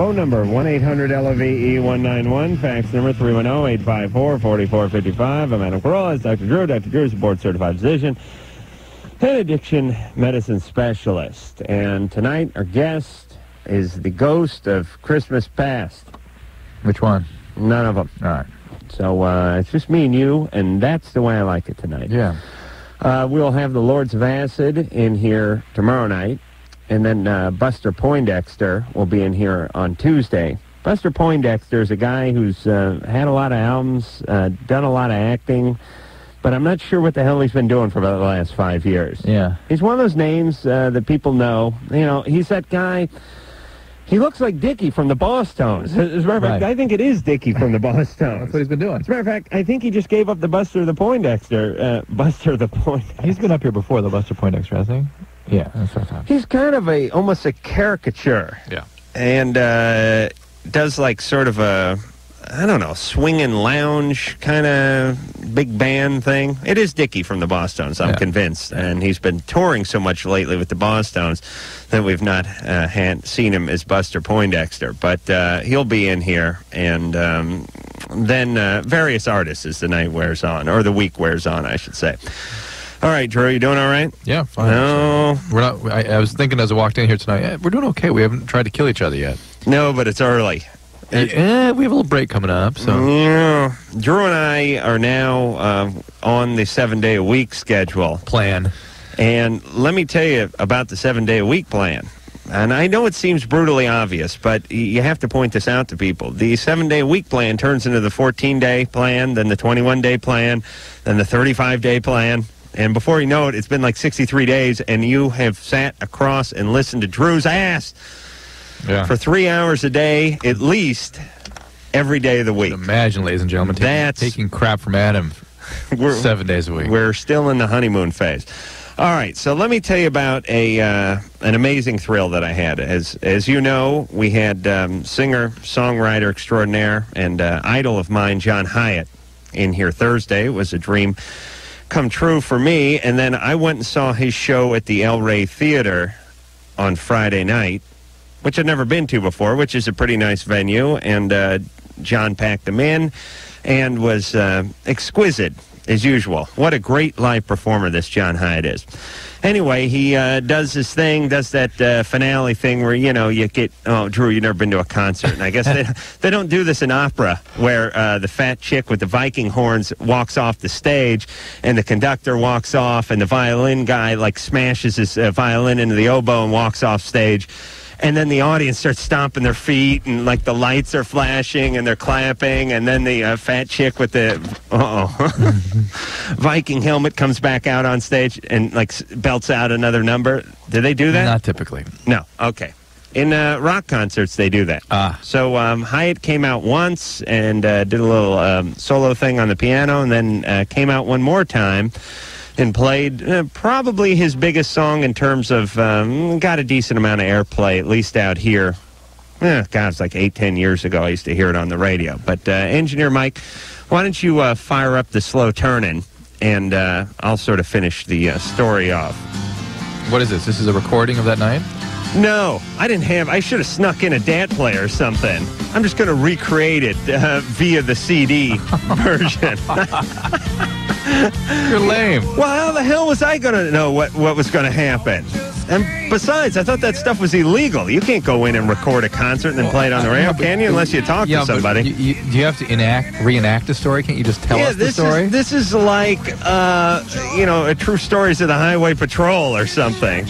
Phone number 1-800-LOVE-191. Fax number 310-854-4455. I'm Adam Carolla. It's Dr. Drew. Dr. Drew is a board-certified physician and addiction medicine specialist. And tonight, our guest is the ghost of Christmas past. Which one? None of them. All right. So it's just me and you, and that's the way I like it tonight. Yeah. We'll have the Lords of Acid in here tomorrow night, and then Buster Poindexter will be in here on Tuesday. Buster Poindexter is a guy who's had a lot of albums, done a lot of acting, but I'm not sure what the hell he's been doing for about the last 5 years. Yeah. He's one of those names that people know. You know, he's that guy. He looks like Dickie from the Boss Tones. As a matter of fact, I think it is Dickie from the Boss Tones. That's what he's been doing. As a matter of fact, I think he just gave up the Buster the Poindexter. Buster the Poindexter. He's been up here before, the Buster Poindexter, hasn't he? Yeah, that's what I thought. He's kind of almost a caricature. Yeah. And does like sort of a, I don't know, swinging lounge kind of big band thing. It is Dickie from the Boss Tones, I'm convinced. And he's been touring so much lately with the Boss Tones that we've not seen him as Buster Poindexter. But he'll be in here, and then various artists as the night wears on, or the week wears on, I should say. All right, Drew, you doing all right? Yeah, fine. No. We're not. I was thinking as I walked in here tonight, we're doing okay. We haven't tried to kill each other yet. No, but it's early. We have a little break coming up, so. Yeah. Drew and I are now on the 7-day-a-week schedule. Plan. And let me tell you about the 7-day-a-week plan. And I know it seems brutally obvious, but you have to point this out to people. The 7-day-a-week plan turns into the 14-day plan, then the 21-day plan, then the 35-day plan. And before you know it, it's been like 63 days, and you have sat across and listened to Drew's ass for 3 hours a day, at least, every day of the week. Imagine, ladies and gentlemen, taking crap from Adam 7 days a week. We're still in the honeymoon phase. All right, so let me tell you about an amazing thrill that I had. As you know, we had singer, songwriter extraordinaire, and idol of mine, John Hyatt, in here Thursday. It was a dream come true for me, and then I went and saw his show at the El Rey Theater on Friday night, which I'd never been to before, which is a pretty nice venue, and John packed them in and was exquisite, as usual. What a great live performer this John Hyatt is. Anyway, he does this thing, does that finale thing where, you know, you get, oh, Drew, you've never been to a concert, and I guess they don't do this in opera, where the fat chick with the Viking horns walks off the stage, and the conductor walks off, and the violin guy, like, smashes his violin into the oboe and walks off stage. And then the audience starts stomping their feet, and like the lights are flashing, and they're clapping, and then the fat chick with the Viking helmet comes back out on stage and like belts out another number. Do they do that? Not typically. No. Okay. In rock concerts, they do that. So Hyatt came out once and did a little solo thing on the piano, and then came out one more time and played probably his biggest song in terms of got a decent amount of airplay, at least out here. God, it's like 8-10 years ago I used to hear it on the radio. But Engineer Mike, why don't you fire up the slow turning, and I'll sort of finish the story off. What is this? This is a recording of that night? No, I should have snuck in a DAT player or something. I'm just going to recreate it via the CD version. You're lame. Well, how the hell was I going to know what was going to happen? And besides, I thought that stuff was illegal. You can't go in and record a concert and then play it on the radio, can you? Unless you talk to somebody. Do you have to reenact a story? Can't you just tell us the story? This is like, a True Stories of the Highway Patrol or something.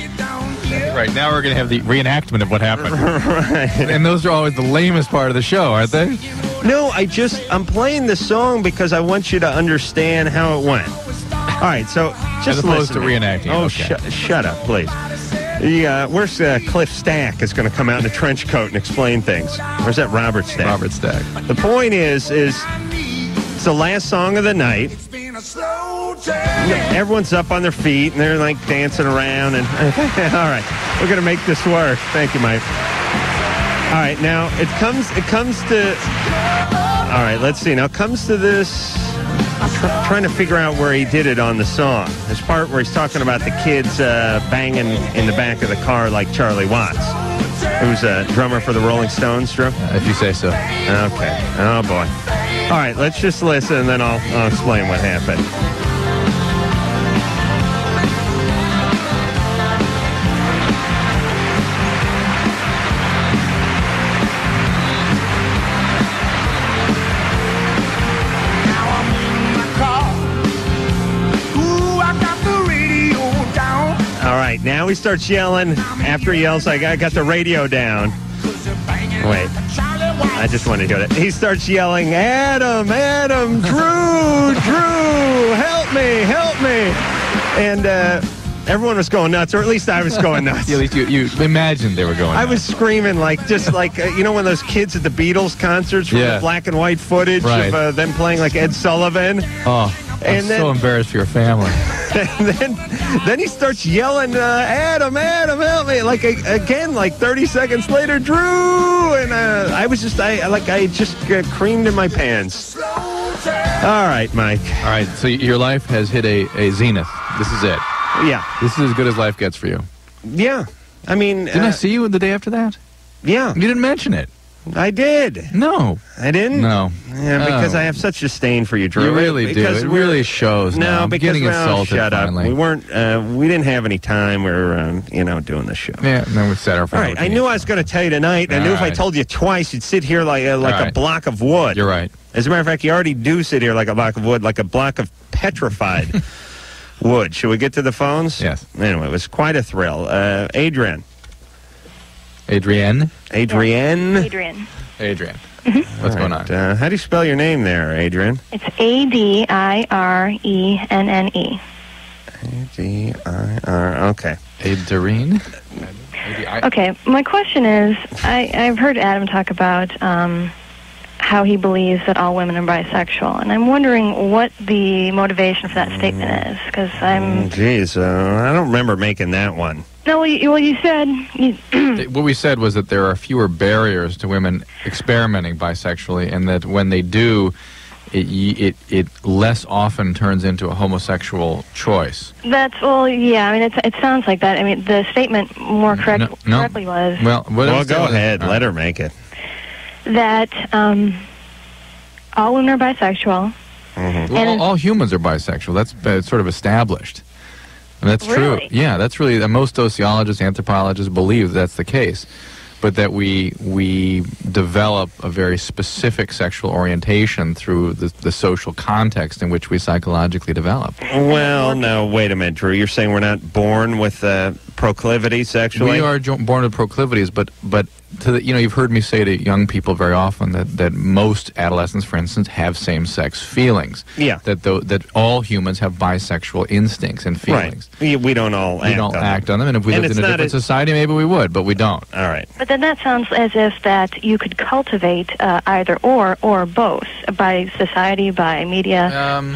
Right, now we're going to have the reenactment of what happened. Right. And those are always the lamest part of the show, aren't they? No, I'm playing the song because I want you to understand how it went. All right, so just as opposed listen to reenacting. Oh, okay. Shut up, please. Where's Cliff Stack is going to come out in a trench coat and explain things? Where's that Robert Stack? Robert Stack. The point is it's the last song of the night. Everyone's up on their feet, and they're, like, dancing around. And all right, we're going to make this work. Thank you, Mike. All right, now, it comes to... All right, let's see. Now, it comes to this... I'm trying to figure out where he did it on the song. This part where he's talking about the kids banging in the back of the car like Charlie Watts. Who's a drummer for the Rolling Stones, Drew? If you say so. Okay. Oh, boy. All right, let's just listen, and then I'll explain what happened. All right, now he starts yelling. After he yells, I got the radio down. Wait, I just wanted to hear that. He starts yelling, Adam, Drew, help me. And everyone was going nuts, or at least I was going nuts. At least you imagined they were going nuts. I was screaming just like you know, when those kids at the Beatles concerts from the black and white footage of them playing like Ed Sullivan. Oh, I'm so embarrassed for your family. And then he starts yelling, Adam, help me! Like again, like 30 seconds later, Drew, and I just creamed in my pants. All right, Mike. All right, so your life has hit a zenith. This is it. Yeah. This is as good as life gets for you. Yeah. I mean, didn't I see you the day after that? Yeah. You didn't mention it. I did. No. I didn't? No. Yeah, because I have such disdain for you, Drew. You really do. It really shows. No, I'm because getting insulted. Shut finally. up. We weren't. We didn't have any time. We were, doing the show. Yeah. And then we sat our. All right. I knew I was going to tell you tonight. I knew if I told you twice, you'd sit here like a block of wood. You're right. As a matter of fact, you already do sit here like a block of wood, like a block of petrified wood. Should we get to the phones? Yes. Anyway, it was quite a thrill. Adrienne. Adrienne. Mm-hmm. What's going on? How do you spell your name there, Adrienne? It's Adirenne. Adire. Okay. Adrienne? Okay, my question is, I've heard Adam talk about how he believes that all women are bisexual, and I'm wondering what the motivation for that statement is, because I'm... Geez, I don't remember making that one. No, you said... What we said was that there are fewer barriers to women experimenting bisexually, and that when they do, it less often turns into a homosexual choice. Yeah, I mean, it sounds like that. I mean, the statement correctly was... Well, go ahead. Let her make it. That all women are bisexual. Mm-hmm. Well, all humans are bisexual. That's sort of established. And that's true. Yeah, that's really... most sociologists, anthropologists believe that's the case. But that we develop a very specific sexual orientation through the social context in which we psychologically develop. Well, no, wait a minute, Drew. You're saying we're not born with proclivities sexually? We are born with proclivities, but you've heard me say to young people very often that most adolescents, for instance, have same-sex feelings. Yeah. That all humans have bisexual instincts and feelings. Right. We don't all act on them. And if we lived in a different society, maybe we would, but we don't. All right. But then that sounds as if that you could cultivate either or both by society, by media,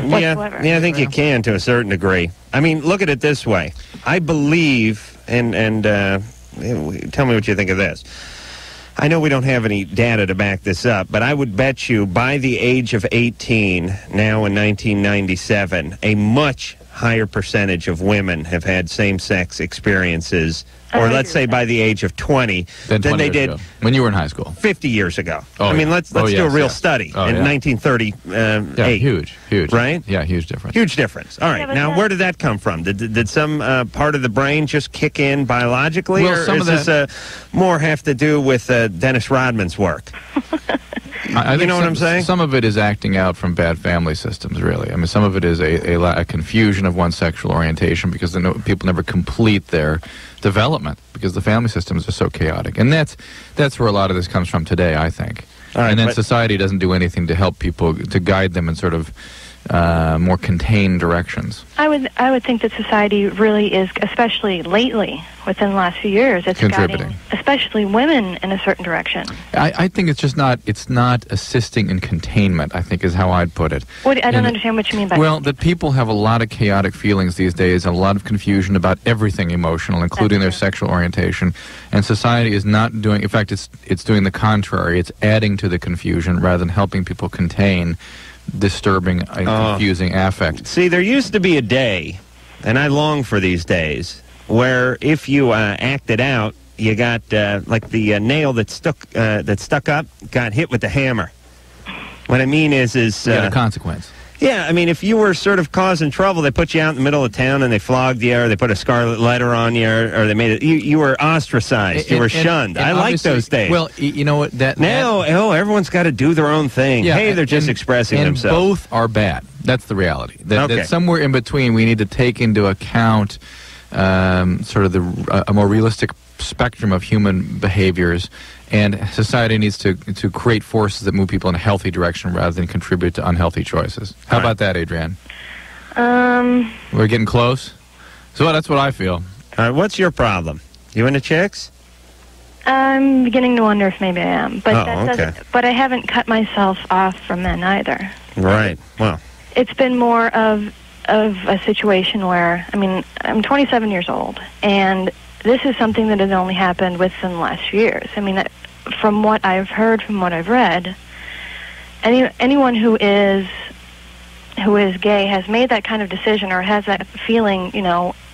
whatsoever. Yeah, I think you can to a certain degree. I mean, look at it this way. I believe, and tell me what you think of this. I know we don't have any data to back this up, but I would bet you by the age of 18, now in 1997, a much higher percentage of women have had same-sex experiences, or let's say by the age of 20, than they did when you were in high school 50 years ago. Oh, I mean, let's do a real study in 1938. Yeah, huge, right? Yeah, huge difference. Huge difference. All right, now where did that come from? Did some part of the brain just kick in biologically, or does this more have to do with Dennis Rodman's work? I think what I'm saying? Some of it is acting out from bad family systems, really. I mean, some of it is a confusion of one's sexual orientation because people never complete their development because the family systems are so chaotic. And that's where a lot of this comes from today, I think. All right, and then society doesn't do anything to help people, to guide them in sort of more contained directions. I would think that society really is, especially lately, within the last few years, it's guiding, especially women, in a certain direction. I think it's not assisting in containment, I think is how I'd put it. I don't understand what you mean by that. Well, that people have a lot of chaotic feelings these days and a lot of confusion about everything emotional, including their sexual orientation. And society is not doing, in fact, it's doing the contrary. It's adding to the confusion rather than helping people contain disturbing and confusing affect. See, there used to be a day, and I long for these days, where if you acted out you got like the nail that stuck up got hit with the hammer. What I mean is you got a consequence. Yeah, I mean, if you were sort of causing trouble, they put you out in the middle of town and they flogged you, or they put a scarlet letter on you, or they made it. You were ostracized. You were shunned. I like those days. Well, you know what? Now, everyone's got to do their own thing. Yeah, hey, they're just expressing themselves. Both are bad. That's the reality. That somewhere in between, we need to take into account sort of a more realistic spectrum of human behaviors, and society needs to create forces that move people in a healthy direction rather than contribute to unhealthy choices. How about that, Adrienne? We're getting close. So that's what I feel. What's your problem? You into chicks? I'm beginning to wonder if maybe I am, but okay. But I haven't cut myself off from men either. Right. Well, it's been more of a situation where, I mean, I'm 27 years old, and this is something that has only happened within the last few years. I mean, from what I've heard, from what I've read, anyone who is gay has made that kind of decision or has that feeling,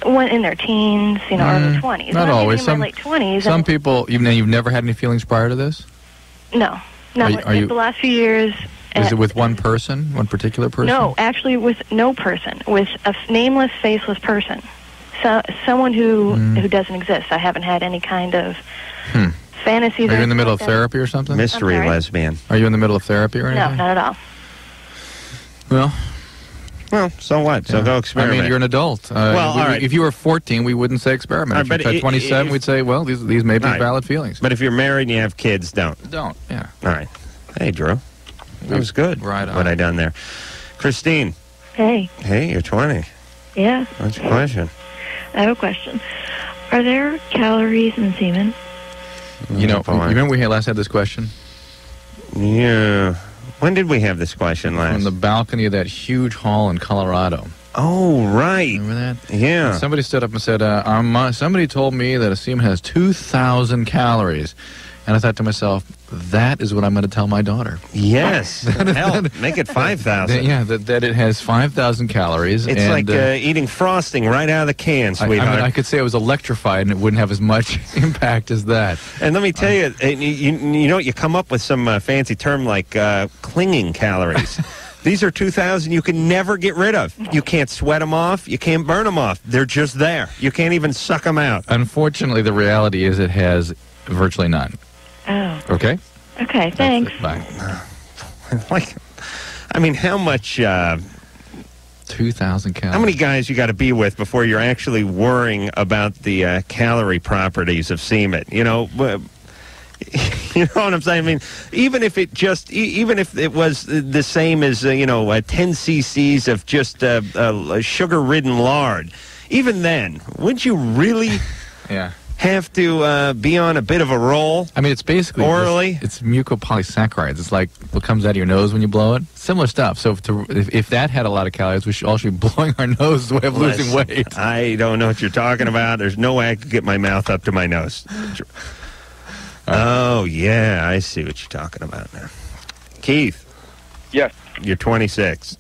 when in their teens, early 20s. Not always. In my late 20s. Some people, you've never had any feelings prior to this? No. Not the last few years. Is it with one person, one particular person? No, actually with no person, with a nameless, faceless person. So, someone who doesn't exist. I haven't had any kind of fantasies. Are you in the middle of therapy or something? Mystery lesbian. Are you in the middle of therapy or anything? No, not at all. Well, so what? So go experiment. I mean, you're an adult. All right. If you were 14, we wouldn't say experiment. If you're 27, we'd say, well, these may be valid feelings. But if you're married and you have kids, don't. Don't, yeah. All right. Hey, Drew. That was good. Right on. What I done there. Christine. Hey. Hey, you're 20. Yeah. What's your question? I have a question. Are there calories in semen? You remember we last had this question? Yeah. When did we have this question last? On the balcony of that huge hall in Colorado. Oh, right. Remember that? Yeah. And somebody stood up and said, somebody told me that a semen has 2,000 calories. And I thought to myself, that is what I'm going to tell my daughter. Yes. Hell, make it 5,000. Yeah, that it has 5,000 calories. It's like eating frosting right out of the can, sweetheart. I could say I was electrified and it wouldn't have as much impact as that. And let me tell you, you come up with some fancy term like clinging calories. These are 2,000 you can never get rid of. You can't sweat them off. You can't burn them off. They're just there. You can't even suck them out. Unfortunately, the reality is it has virtually none. Oh. Okay? Okay, thanks. Bye. How much... 2,000 calories. How many guys you got to be with before you're actually worrying about the calorie properties of semen? You know what I'm saying? I mean, even if it was the same as 10 cc's of just sugar-ridden lard, even then, wouldn't you really have to be on a bit of a roll? I mean, it's basically orally. It's mucopolysaccharides. It's like what comes out of your nose when you blow it. Similar stuff. So if that had a lot of calories, we should all be blowing our nose as a way of losing weight. I don't know what you're talking about. There's no way I could get my mouth up to my nose. Oh, yeah, I see what you're talking about now. Keith. Yes. You're 26.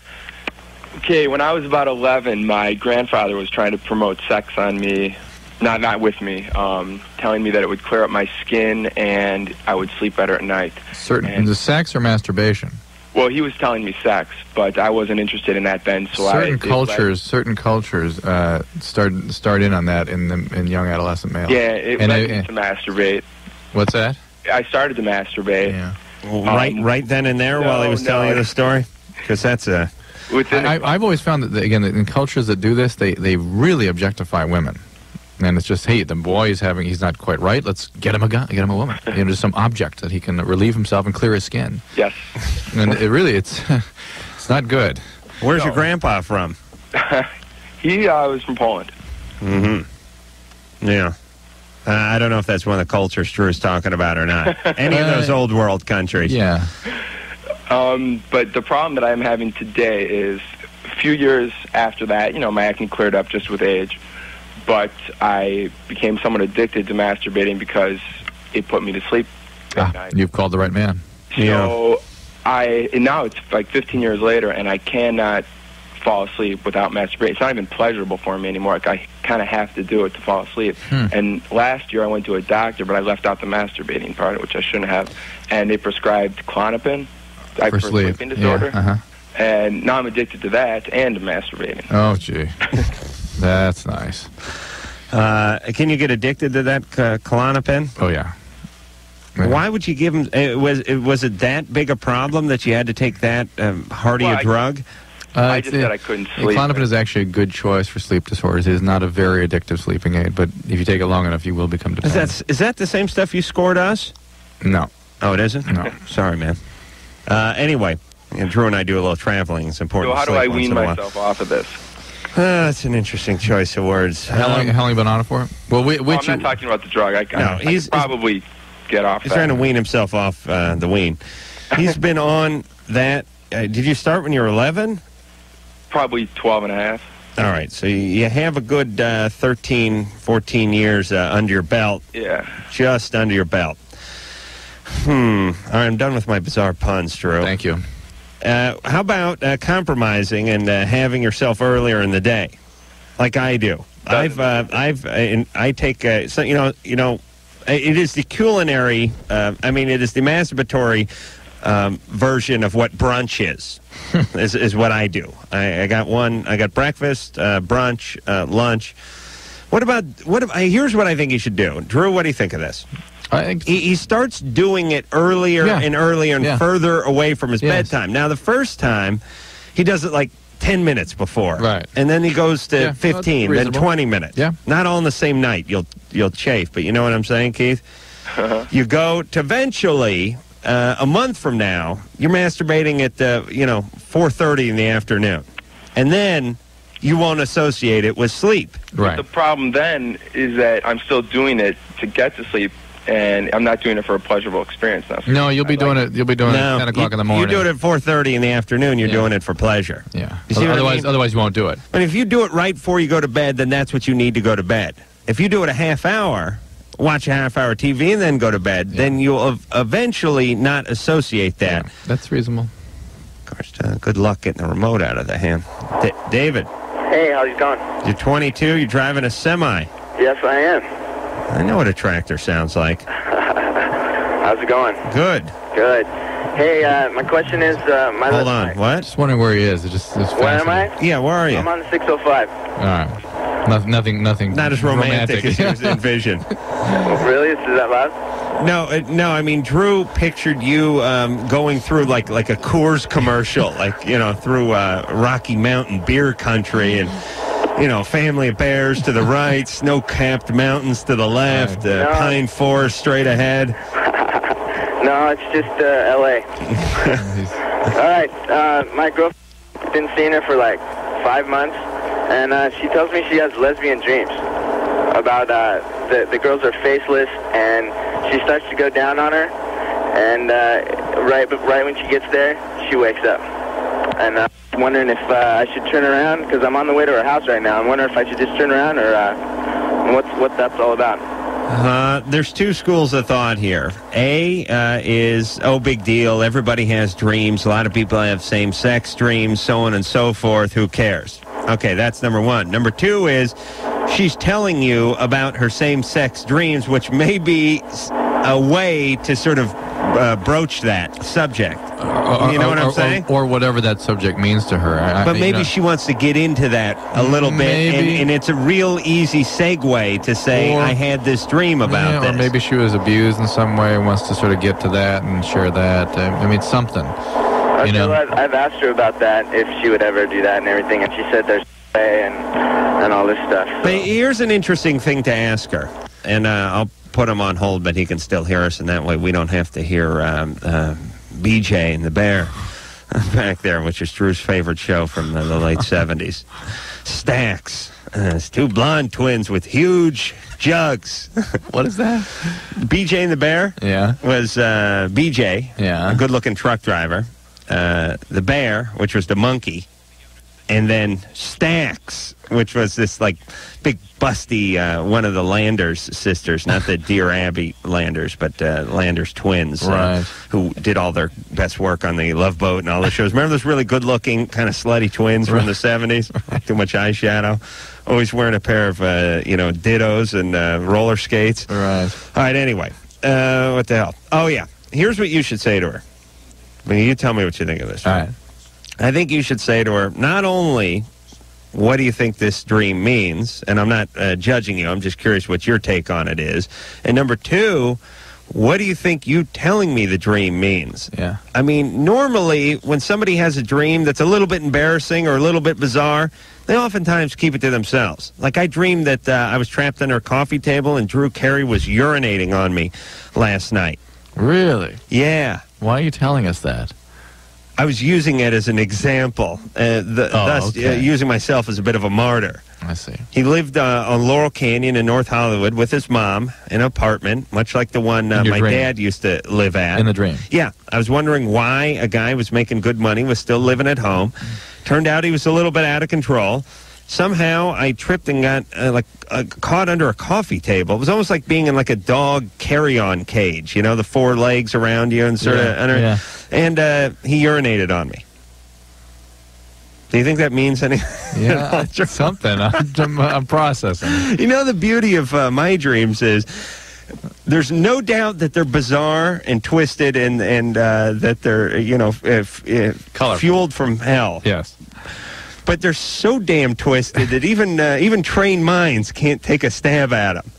Okay, when I was about 11, my grandfather was trying to promote sex on me, not with me, telling me that it would clear up my skin and I would sleep better at night. The sex or masturbation? Well, he was telling me sex, but I wasn't interested in that then, so certain cultures start in on that in young adolescent males. Yeah, it led me to masturbate. What's that? I started to masturbate. Yeah. Right then and there while he was telling you the story? Because that's a... I've always found that, again, in cultures that do this, they really objectify women. And it's just, hey, the boy he's not quite right, let's get him a woman. Just some object that he can relieve himself and clear his skin. Yes. And it's not good. Where's your grandpa from? He was from Poland. Mm-hmm. Yeah. I don't know if that's one of the cultures Drew's talking about or not. Any of those old world countries. Yeah. But the problem that I'm having today is a few years after that, my acne cleared up just with age. But I became somewhat addicted to masturbating because it put me to sleep at night. You've called the right man. So and now it's like 15 years later, and I cannot fall asleep without masturbating. It's not even pleasurable for me anymore. I kind kind of have to do it to fall asleep. And last year I went to a doctor, but I left out the masturbating part, which I shouldn't have, and they prescribed Klonopin for sleeping disorder. Yeah, and now I'm addicted to that and to masturbating. Oh, gee. That's nice. Can you get addicted to that Klonopin? Oh, yeah. Why would you give him? Was it that big a problem that you had to take that hearty a drug? I just said I couldn't sleep. Klonopin is actually a good choice for sleep disorders. It is not a very addictive sleeping aid, but if you take it long enough, you will become dependent. Is that the same stuff you scored us? No. Oh, it isn't? No. Sorry, man. Anyway, Drew and I do a little traveling. It's important. So how do I wean myself off of this? That's an interesting choice of words. How long have you been on it for? Well, I'm not talking about the drug. I could probably get off He's trying to wean himself off the wean. He's been on that. Did you start when you were 11? Probably 12 and a half. All right, so you have a good 13, 14 years under your belt. Yeah. Just under your belt. All right, I'm done with my bizarre puns, Drew. Thank you. How about compromising and having yourself earlier in the day, like I do? I take it is the culinary. It is the masturbatory version of what brunch is. is what I do. I got breakfast, brunch, lunch. Here's what I think you should do. Drew, what do you think of this? I think he starts doing it earlier and earlier and further away from his bedtime. Now, the first time, he does it like 10 minutes before. Right. And then he goes to 15, then 20 minutes. Yeah. Not all in the same night. You'll chafe, but you know what I'm saying, Keith? You go to eventually, a month from now, you're masturbating at 4:30 in the afternoon. And then you won't associate it with sleep. Right. But the problem then is that I'm still doing it to get to sleep, and I'm not doing it for a pleasurable experience now. No, you'll be doing it. You'll be doing it at 10 o'clock in the morning. You do it at 4:30 in the afternoon. You're doing it for pleasure. Yeah. You see otherwise, you won't do it. But if you do it right before you go to bed, then that's what you need to go to bed. If you do it a half hour, watch a half-hour TV, and then go to bed, then you'll eventually not associate that. Yeah, that's reasonable. Of course, good luck getting the remote out of the hand. David. Hey, how's it going? You're 22. You're driving a semi. Yes, I am. I know what a tractor sounds like. How's it going? Good. Good. Hey, my question is, Hold on. What? Just wondering where he is. It's where am I? Yeah, where are you? I'm on the 605. All right. Nothing. Not as romantic as you envision. Really? Is that loud? No. I mean, Drew pictured you going through like a Coors commercial, through Rocky Mountain beer country, and family of bears to the right, snow-capped mountains to the left, pine forest straight ahead. No, it's just L.A. All right. My girlfriend's been seeing her for like 5 months. And she tells me she has lesbian dreams about the girls are faceless, and she starts to go down on her, and right when she gets there, she wakes up. And I'm wondering if I should turn around, because I'm on the way to her house right now. I'm wondering if I should just turn around, or what that's all about. There's two schools of thought here. A is, big deal. Everybody has dreams. A lot of people have same-sex dreams, so on and so forth. Who cares? Okay, that's number one. Number two is she's telling you about her same-sex dreams, which may be a way to sort of broach that subject. You know what I'm saying? Or whatever that subject means to her. But maybe she wants to get into that a little bit, and it's a real easy segue to say, I had this dream about this. Or maybe she was abused in some way and wants to sort of get to that and share that. I mean, something. I've asked her about that, if she would ever do that and everything, and she said there's and all this stuff. So. But here's an interesting thing to ask her, and I'll put him on hold, but he can still hear us, and that way we don't have to hear BJ and the Bear back there, which is Drew's favorite show from the late 70s. Stacks. It's two blonde twins with huge jugs. What is that? BJ and the Bear? Yeah. Was BJ, a good-looking truck driver. The Bear, which was the monkey, and then Stax, which was this like big busty one of the Landers sisters, not the Dear Abby Landers, but Landers twins, Right. who did all their best work on the Love Boat and all the shows. Remember those really good-looking, kind of slutty twins from the 70s? Too much eyeshadow. Always wearing a pair of, dittos and roller skates. Right. All right, anyway. What the hell? Oh, yeah. Here's what you should say to her. I mean, you tell me what you think of this. All right. I think you should say to her, not only what do you think this dream means, and I'm not judging you, I'm just curious what your take on it is, and number two, what do you think you telling me the dream means? Yeah. I mean, normally when somebody has a dream that's a little bit embarrassing or a little bit bizarre, they oftentimes keep it to themselves. Like I dreamed that I was trapped under a coffee table and Drew Carey was urinating on me last night. Really? Yeah. Why are you telling us that? I was using it as an example, thus using myself as a bit of a martyr. I see. He lived on Laurel Canyon in North Hollywood with his mom in an apartment, much like the one my dad used to live at. In the dream? Yeah. I was wondering why a guy was making good money, was still living at home. Turned out he was a little bit out of control. Somehow I tripped and got caught under a coffee table. It was almost like being in like a dog carry-on cage, you know, the four legs around you and sort of under. Yeah. And he urinated on me. Do you think that means anything? Yeah, something. I'm processing. You know, the beauty of my dreams is there's no doubt that they're bizarre and twisted and that they're, fueled from hell. Yes. But they're so damn twisted that even trained minds can't take a stab at them.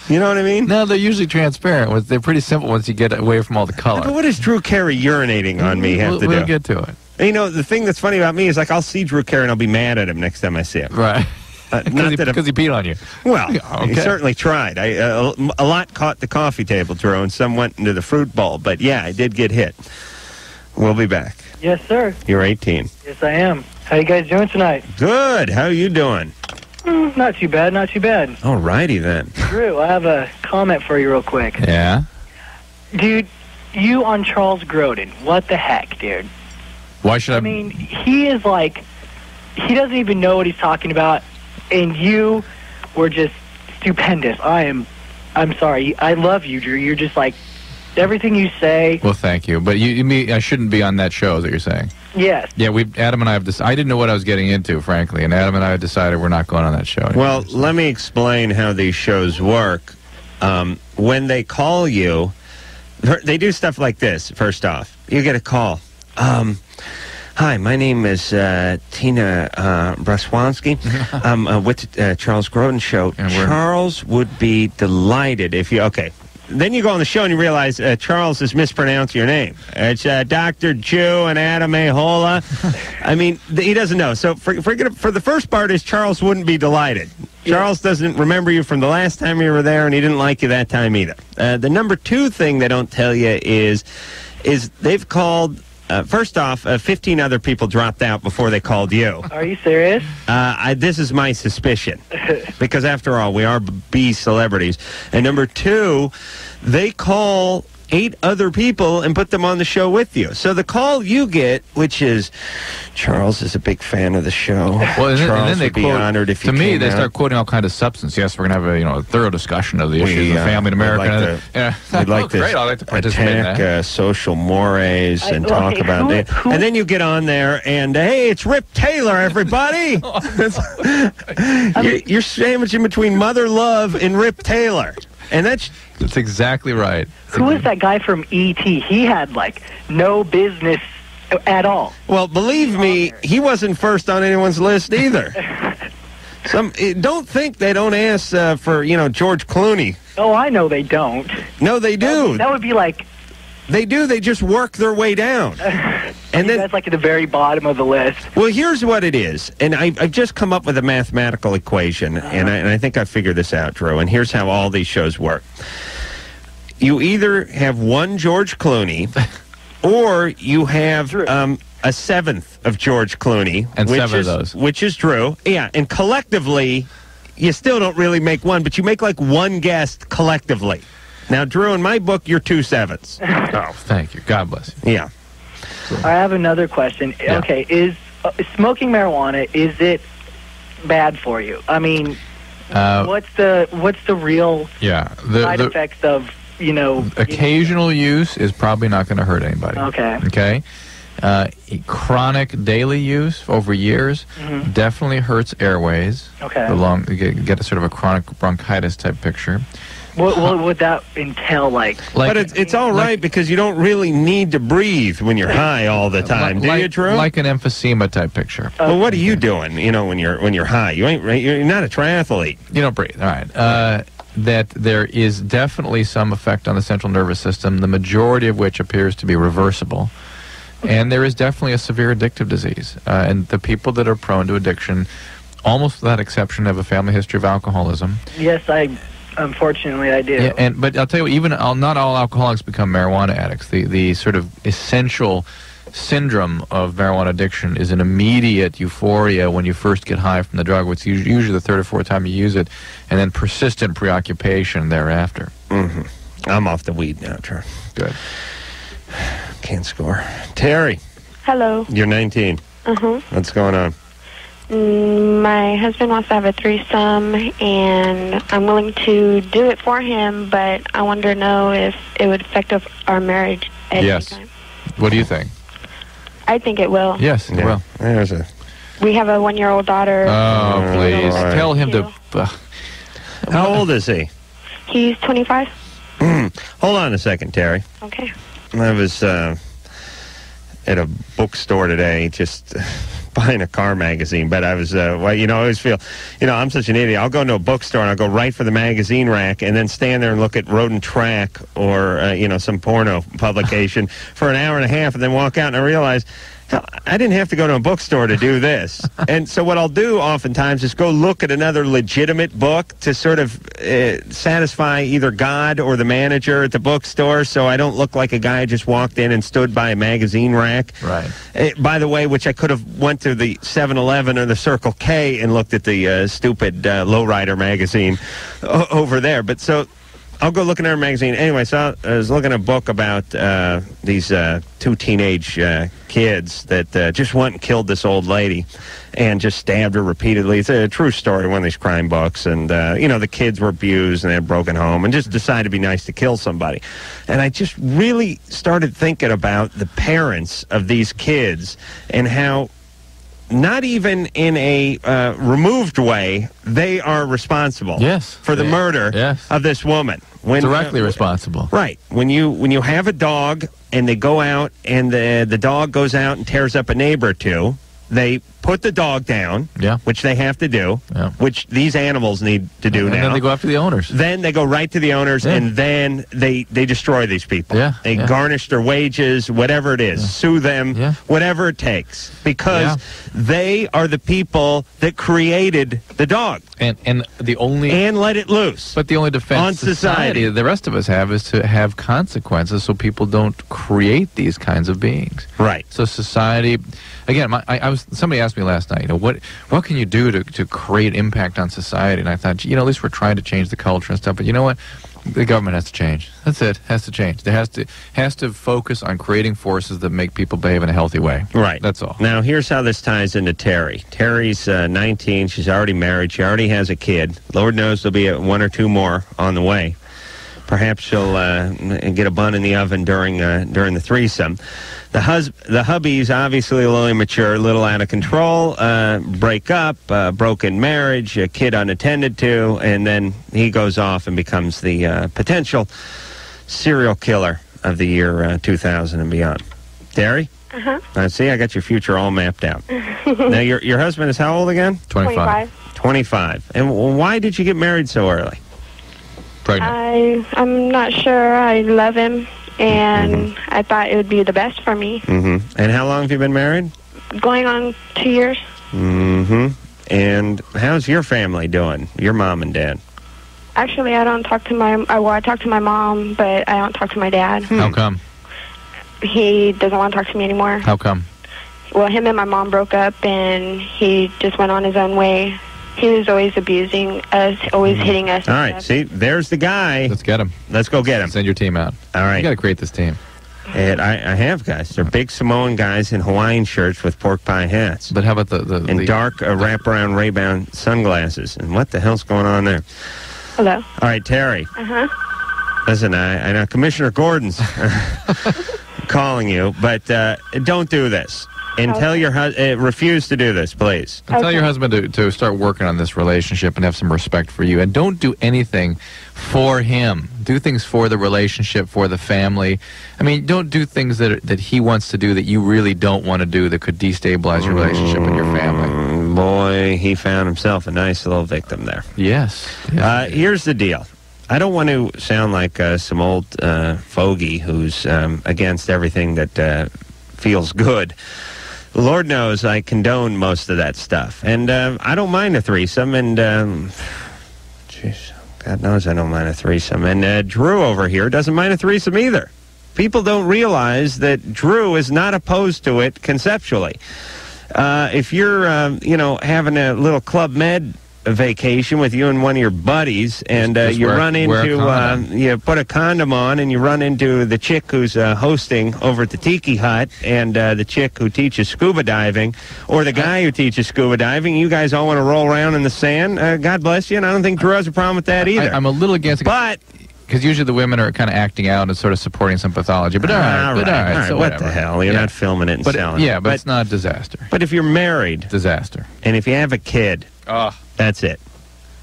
You know what I mean? No, they're usually transparent. They're pretty simple once you get away from all the color. But what does Drew Carey urinating on me have to do? We'll get to it. And, you know, the thing that's funny about me is, like, I'll see Drew Carey and I'll be mad at him next time I see him. Right. Because he peed on you. Well, he certainly tried. A lot caught the coffee table, Drew, and some went into the fruit bowl. But, yeah, I did get hit. We'll be back. Yes, sir. You're 18. Yes, I am. How you guys doing tonight? Good. How are you doing? Not too bad, not too bad. All righty, then. Drew, I have a comment for you real quick. Yeah? Dude, you on Charles Grodin. What the heck, dude? Why should I... I mean, he is like... He doesn't even know what he's talking about, and you were just stupendous. I'm sorry. I love you, Drew. You're just like... Everything you say... Well, thank you. But you mean I shouldn't be on that show, is what you're saying? Yes. Yeah, Adam and I have decided... I didn't know what I was getting into, frankly, and Adam and I decided we're not going on that show anymore. Well, let me explain how these shows work. When they call you, they do stuff like this, first off. You get a call. Hi, my name is Tina Braswanski. I'm with the Charles Grodin Show. Charles would be delighted if you... Okay. Then you go on the show and you realize Charles has mispronounced your name. It's Dr. Jew and Adam A. Hola. I mean, he doesn't know. So for the first part is Charles wouldn't be delighted. Charles doesn't remember you from the last time you were there, and he didn't like you that time either. The number two thing they don't tell you is they've called... first off, 15 other people dropped out before they called you. Are you serious? This is my suspicion. Because after all, we are B celebrities. And number two, they call 8 other people and put them on the show with you. So the call you get, which is, Charles is a big fan of the show. Well, and Charles then they would be quote, honored if to you me, came they out. start quoting all kind of substance. Yes, we're going to have a thorough discussion of the issues of family in America. We'd like to great. I'd like to participate in that. attack social mores and talk about it. And then you get on there and, hey, it's Rip Taylor, everybody. You're sandwiching between Mother Love and Rip Taylor. And that's exactly right. Who is that guy from E.T.? He had, like, no business at all. Well, believe me, he wasn't first on anyone's list either. Don't think they don't ask for, George Clooney. Oh, I know they don't. No, they do. That would be like... They do. They just work their way down. And then that's like at the very bottom of the list. Well, here's what it is. And I've just come up with a mathematical equation, and I think I figured this out, Drew. And here's how all these shows work. You either have one George Clooney, or you have a seventh of George Clooney. And seven of those. Which is Drew. Yeah, and collectively, you still don't really make one, but you make like one guest collectively. Now, Drew, in my book, you're 2 7s. Oh, thank you. God bless you. Yeah. I have another question. Yeah. Okay, is smoking marijuana, is it bad for you? I mean, what's the real side effects of, occasional use is probably not going to hurt anybody. Okay. Chronic daily use over years definitely hurts airways. Okay. You get a sort of a chronic bronchitis type picture. What would that entail, but it's all right because you don't really need to breathe when you're high all the time, do you, Drew? Like an emphysema type picture. Well, what are you doing? When you're high, you're not a triathlete. You don't breathe. All right. That there is definitely some effect on the central nervous system, the majority of which appears to be reversible. And there is definitely a severe addictive disease. And the people that are prone to addiction, almost without exception, have a family history of alcoholism. Yes, unfortunately, I do. Yeah, but I'll tell you, even not all alcoholics become marijuana addicts. The sort of essential syndrome of marijuana addiction is an immediate euphoria when you first get high from the drug, which is usually the third or fourth time you use it, and then persistent preoccupation thereafter. I'm off the weed now, Charlie. Good. Can't score. Terry. Hello. You're 19. What's going on? My husband wants to have a threesome, and I'm willing to do it for him, but I want to know if it would affect our marriage at any time. What do you think? I think it will. Yes, it will. We have a 1-year-old daughter. Oh, please. Tell him to... How old is he? He's 25. Hold on a second, Terry. Okay. I was at a bookstore today, just buying a car magazine, but I was, I always feel, I'm such an idiot. I'll go into a bookstore and I'll go right for the magazine rack and then stand there and look at Road and Track or, some porno publication for an hour and a half and then walk out and I realize, hell, I didn't have to go to a bookstore to do this. And so what I'll do oftentimes is go look at another legitimate book to sort of satisfy either God or the manager at the bookstore so I don't look like a guy just walked in and stood by a magazine rack. Right. By the way, which I could have went to the 7-Eleven or the Circle K and looked at the stupid Lowrider magazine over there. But so... I'll go look at our magazine. Anyway, so I was looking at a book about these two teenage kids that just went and killed this old lady and just stabbed her repeatedly. It's a true story, one of these crime books. And, the kids were abused and they had a broken home and just decided to be nice to kill somebody. And I just really started thinking about the parents of these kids and how... not even in a removed way, they are responsible for the murder of this woman. Directly responsible. Right. When you have a dog and they go out and the dog goes out and tears up a neighbor or two, they put the dog down, which they have to do, which these animals need to do now. And then they go after the owners. Then they go right to the owners, and then they destroy these people. They garnish their wages, whatever it is, sue them, whatever it takes, because they are the people that created the dog. And let it loose. But the only defense on society the rest of us have is to have consequences so people don't create these kinds of beings. Right. So society, again, somebody asked me last night, what can you do to create impact on society? And I thought, at least we're trying to change the culture and stuff. But you know what? The government has to change. That's it. Has to change. There has to focus on creating forces that make people behave in a healthy way. Right. That's all. Now, here's how this ties into Terry. Terry's 19. She's already married. She already has a kid. Lord knows there'll be one or two more on the way. Perhaps she'll get a bun in the oven during the threesome. The hubby's obviously a little immature, a little out of control, break up, broken marriage, a kid unattended to, and then he goes off and becomes the potential serial killer of the year 2000 and beyond. Terry? See, I got your future all mapped out. Now, your husband is how old again? 25. 25. And why did you get married so early? Pregnant. I'm not sure. I love him, and I thought it would be the best for me. And how long have you been married? Going on 2 years. And how's your family doing? Your mom and dad? Actually, I don't talk to I talk to my mom, but I don't talk to my dad. How come? He doesn't want to talk to me anymore. How come? Well, him and my mom broke up, and he just went on his own way. He was always abusing us, always hitting us. All right, see, there's the guy. Let's get him. Let's go get him. Send your team out. All right. You got to create this team. And I have guys. They're big Samoan guys in Hawaiian shirts with pork pie hats. But how about the dark wraparound Ray-Ban sunglasses? And what the hell's going on there? Hello. All right, Terry. Uh-huh. Listen, I know Commissioner Gordon's calling you, but don't do this. And tell your husband, refuse to do this, please. And tell your husband to start working on this relationship and have some respect for you. And don't do anything for him. Do things for the relationship, for the family. I mean, don't do things that he wants to do that you really don't want to do that could destabilize your relationship with your family. Boy, he found himself a nice little victim there. Yes. Here's the deal. I don't want to sound like some old fogey who's against everything that feels good. Lord knows I condone most of that stuff. And I don't mind a threesome. And, jeez, God knows I don't mind a threesome. And Drew over here doesn't mind a threesome either. People don't realize that Drew is not opposed to it conceptually. If you're, having a little Club Med vacation with you and one of your buddies, and you put a condom on, and you run into the chick who's hosting over at the Tiki Hut, and the chick who teaches scuba diving, or the guy who teaches scuba diving. You guys all want to roll around in the sand. God bless you, and I don't think Drew has a problem with that either. I'm a little against it, but because usually the women are kind of acting out and sort of supporting some pathology. But all right. So what the hell? You're not filming it and selling it. Yeah, but it's not a disaster. But if you're married, disaster, and if you have a kid, that's it.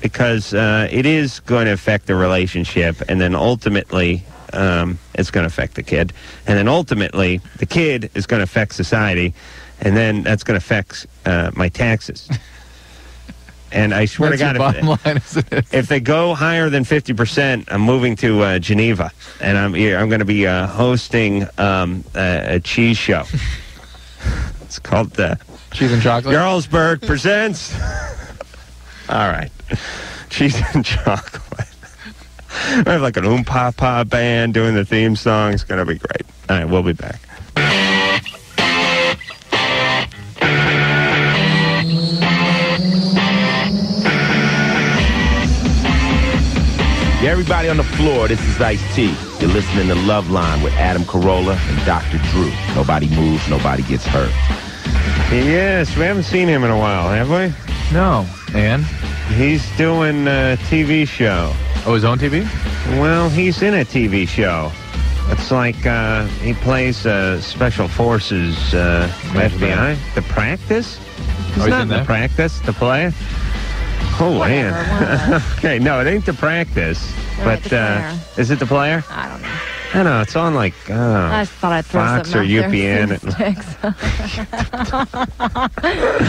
Because it is going to affect the relationship, and then ultimately it's going to affect the kid. And then ultimately the kid is going to affect society, and then that's going to affect my taxes. And I swear that's to God, if they go higher than 50%, I'm moving to Geneva, and I'm going to be hosting a cheese show. It's called Cheese and Chocolate. Jarlsberg presents. All right. Cheese and Chocolate. I have like an Pa band doing the theme song. It's going to be great. All right, we'll be back. Yeah, everybody on the floor, this is Ice-T. You're listening to Loveline with Adam Carolla and Dr. Drew. Nobody moves, nobody gets hurt. Yes, we haven't seen him in a while, have we? No. And? He's doing a TV show. Oh, his own TV? Well, he's in a TV show. It's like he plays Special Forces FBI. The Practice? It's not The Practice, The Play. Oh, man. Okay, no, it ain't The Practice. But is it The Player? I don't know. I don't know. It's on like I just thought I'd throw Fox or UPN.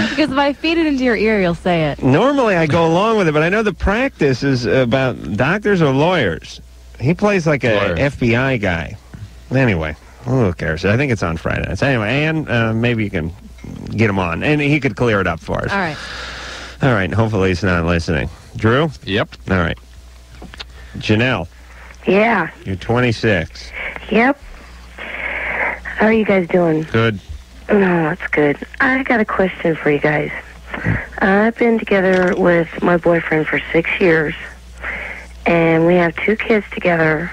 Because if I feed it into your ear, you'll say it. Normally I go along with it, but I know The Practice is about doctors or lawyers. He plays like a FBI guy. Anyway, who cares? I think it's on Friday nights. Anyway, and maybe you can get him on, and he could clear it up for us. All right. All right. Hopefully he's not listening. Drew? Yep. All right. Janelle? Yeah. You're 26. Yep. How are you guys doing? Good. Oh, that's good. I got a question for you guys. I've been together with my boyfriend for 6 years, and we have 2 kids together,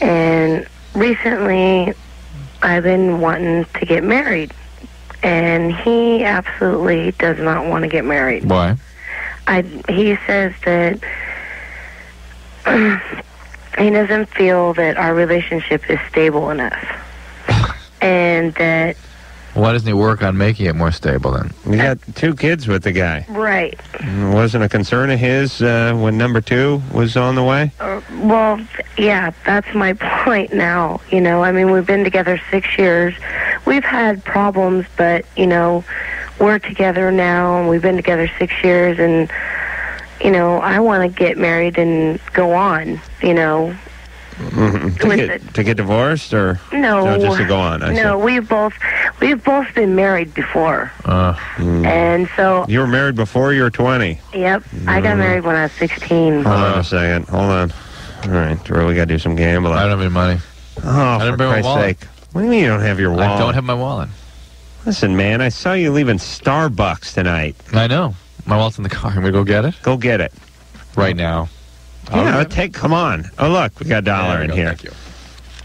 and recently I've been wanting to get married, and he absolutely does not want to get married. Why? He says that he doesn't feel that our relationship is stable enough, and that... Why doesn't he work on making it more stable then? You got 2 kids with the guy. Right. Wasn't a concern of his when number 2 was on the way? Well, yeah, that's my point now. You know, I mean, we've been together 6 years. We've had problems, but, you know, we're together now, and we've been together 6 years, and, you know, I want to get married and go on, you know. Mm-hmm. To get divorced, or no, just to go on? We've both been married before, and so you were married before you were 20. Yep, I got married when I was 16. Hold on a second. Hold on. All right, Drew, we got to do some gambling. I don't have any money. Oh, for Christ's sake! What do you mean you don't have your wallet? I don't have my wallet. Listen, man, I saw you leaving Starbucks tonight. I know. My wallet's in the car. Can we go get it? Go get it right now. Yeah, come on. Oh, look, we got $1 in here. Thank you.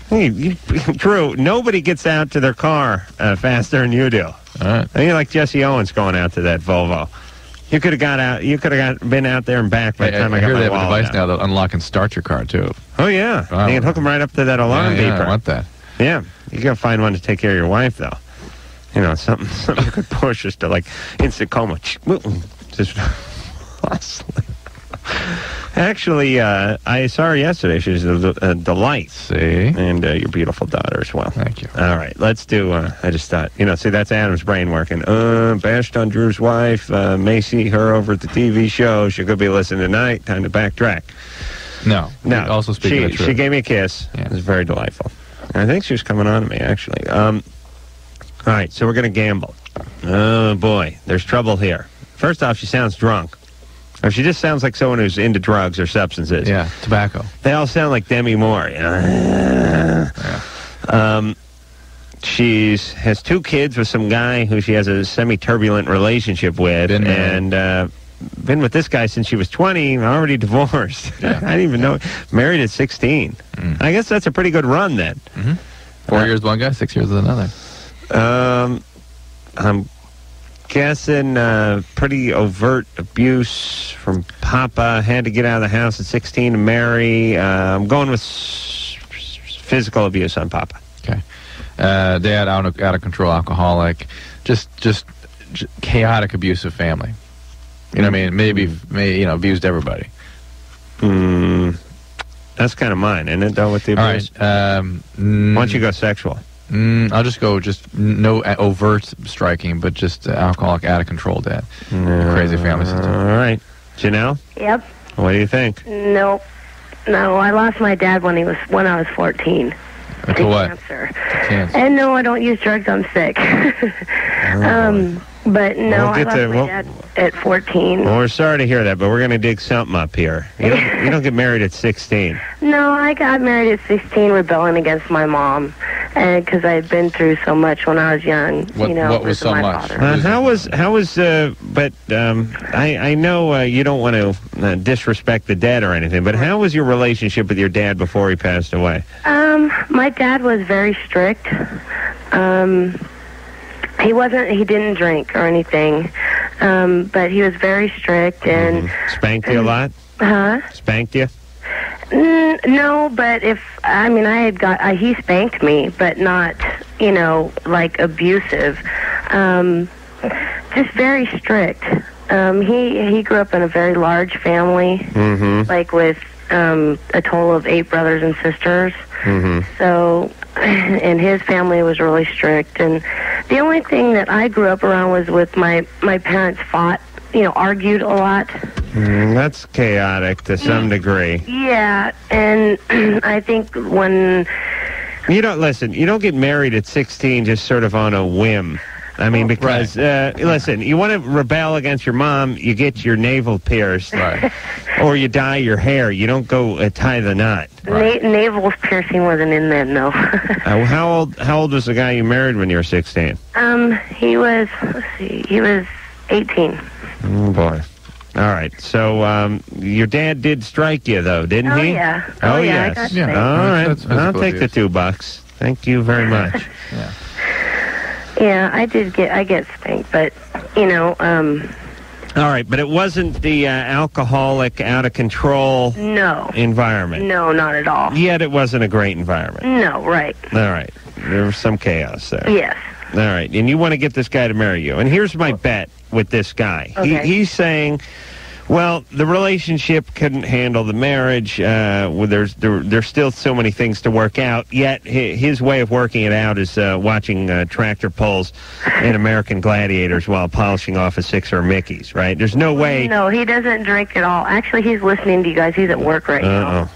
Hey, Drew, nobody gets out to their car faster than you do. All right. I mean, like Jesse Owens going out to that Volvo. You could have got out. You could have been out there and back by the time I got hear my they have a wallet device now that unlock and start your car too. Oh yeah, Wow. you can hook them right up to that alarm beeper. I want that. Yeah, you gotta find one to take care of your wife though. You know, something you could push just to like instant coma. Just actually, I saw her yesterday. She's a delight. See, and your beautiful daughter as well. Thank you. All right, let's do. I just thought, see, that's Adam's brain working. Bashed on Drew's wife. May see her over at the TV show. She could be listening tonight. Time to backtrack. No. Also speaking of she gave me a kiss. Yeah. It was very delightful. I think she was coming on to me, actually. All right, so we're going to gamble. Oh, boy. There's trouble here. First off, she sounds drunk. Or she just sounds like someone who's into drugs or substances. Yeah, tobacco. They all sound like Demi Moore, Yeah. She has 2 kids with some guy who she has a semi-turbulent relationship with. Been with this guy since she was 20, already divorced. Yeah. I didn't even know. Married at 16. I guess that's a pretty good run then. 4 years with one guy, 6 years with another. I'm guessing pretty overt abuse from Papa. Had to get out of the house at 16 to marry. I'm going with physical abuse on Papa. Okay. Dad, out of control, alcoholic, just chaotic, abusive family. You know what I mean? Maybe abused everybody. That's kind of mine, isn't it, though, with the abuse? All right. Why don't you go sexual? I'll just go no overt striking, but just alcoholic, out of control dad. Crazy family system. All right. Janelle? Yep. What do you think? No, I lost my dad when I was 14. To what? Cancer. Cancer. And no, I don't use drugs. I'm sick. But no, I lost my dad at 14. Well, we're sorry to hear that, but we're going to dig something up here. You don't get married at 16. No, I got married at 16, rebelling against my mom, and because I had been through so much when I was young. What was so much? How was? But I know you don't want to disrespect the dead or anything. But how was your relationship with your dad before he passed away? My dad was very strict. He didn't drink or anything, but he was very strict and... Spanked you a lot? Huh? Spanked you? No, but he spanked me, but not, like abusive. Just very strict. He grew up in a very large family, like with a total of 8 brothers and sisters. So, and his family was really strict. And the only thing that I grew up around was with my parents fought, argued a lot. That's chaotic to some degree. Yeah, and I think when... You don't get married at 16 just sort of on a whim. I mean, because, listen, you want to rebel against your mom, you get your navel pierced, or you dye your hair. You don't go tie the knot. Navel piercing wasn't in then, no. How old was the guy you married when you were 16? He was 18. Oh, boy. All right. So, your dad did strike you, though, didn't he? Yeah. Oh, yes. I got all right. I'll take the $2. Thank you very much. Yeah. Yeah, I get spanked, but, All right, but it wasn't the alcoholic, out-of-control environment. No, not at all. Yet it wasn't a great environment. No, right. All right. There was some chaos there. Yes. All right, and you want to get this guy to marry you. And here's my bet with this guy. Okay. He's saying, well, the relationship couldn't handle the marriage. There's still so many things to work out. Yet his way of working it out is watching tractor pulls and American Gladiators while polishing off a Sixer Mickey's, right? There's no way... No, he doesn't drink at all. Actually, he's listening to you guys. He's at work right now.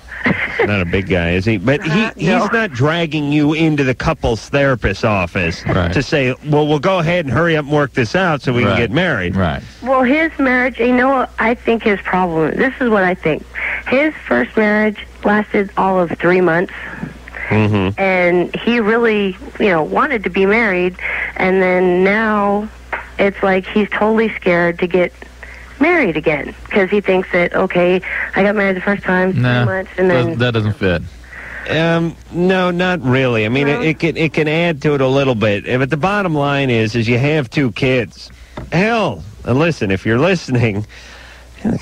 Not a big guy, is he? But he's not dragging you into the couples therapist office to say, well, we'll go ahead and hurry up and work this out so we can get married. Right. Well, his marriage, I think his problem, this is what I think. His first marriage lasted all of 3 months. And he really, wanted to be married. And then now it's like he's totally scared to get married again because he thinks that, okay, I got married the first time, 3 months, and then... That doesn't fit. No, not really. I mean, No? it can add to it a little bit. But the bottom line is you have 2 kids. Hell, listen, if you're listening,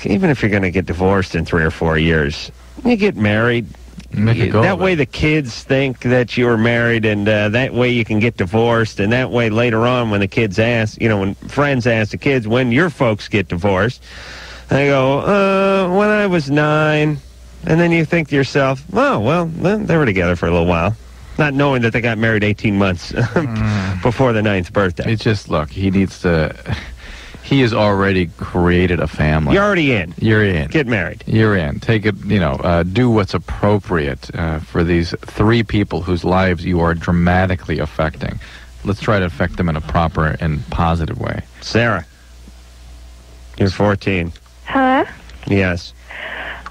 even if you're going to get divorced in 3 or 4 years, you get married. That way the kids think that you were married, and that way you can get divorced, and that way later on when the kids ask, when friends ask the kids when your folks get divorced, they go, when I was 9, and then you think to yourself, oh, well, they were together for a little while, not knowing that they got married 18 months before the 9th birthday. It's just, look, he needs to... He has already created a family. You're already in. You're in. Get married. You're in. Take it, do what's appropriate for these 3 people whose lives you are dramatically affecting. Let's try to affect them in a proper and positive way. Sarah, you're 14. Huh? Yes.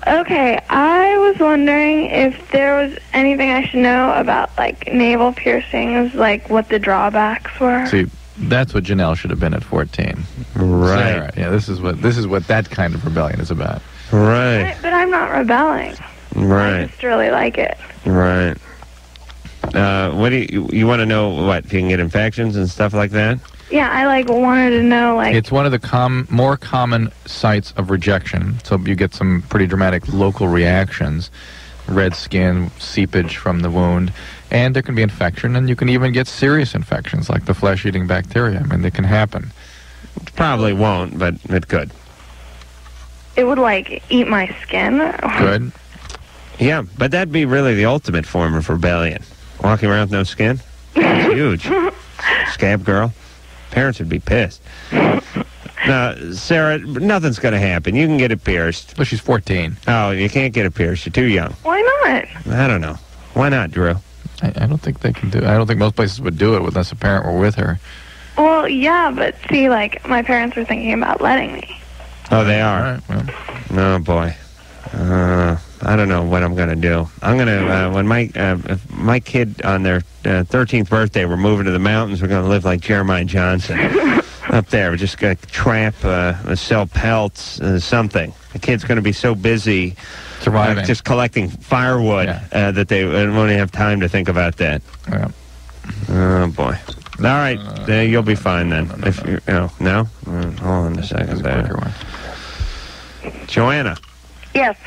Okay, I was wondering if there was anything I should know about, like, navel piercings, like what the drawbacks were. See, that's what Janelle should have been at 14. Right. Sarah, yeah, this is what that kind of rebellion is about. Right. But I'm not rebelling. Right. I just really like it. Right. What do you want to know? What, if you can get infections and stuff like that? Yeah, I wanted to know, like... It's one of the more common sites of rejection, so you get some pretty dramatic local reactions, red skin, seepage from the wound, and there can be infection, and you can even get serious infections like the flesh-eating bacteria. I mean, they can happen. It probably won't, but it could. It would, like, eat my skin? Good. Yeah, but that'd be really the ultimate form of rebellion. Walking around with no skin? That's huge. Scab girl. Parents would be pissed. Now, Sarah, nothing's going to happen. You can get it pierced. Well, she's 14. Oh, you can't get it pierced. You're too young. Why not? I don't know. Why not, Drew? I don't think they can do it. I don't think most places would do it unless a parent were with her. Well, yeah, but see, like, my parents were thinking about letting me. Oh, they are? All right, well. Oh, boy. I don't know what I'm going to do. I'm going to, when if my kid on their 13th birthday, we're moving to the mountains, we're going to live like Jeremiah Johnson. Up there, we're just going to trap, sell pelts, something. The kid's going to be so busy surviving, just collecting firewood, that they won't have time to think about that. Yeah. Oh, boy. All right, you'll be fine then. No? Hold on a second there. Joanna. Yes.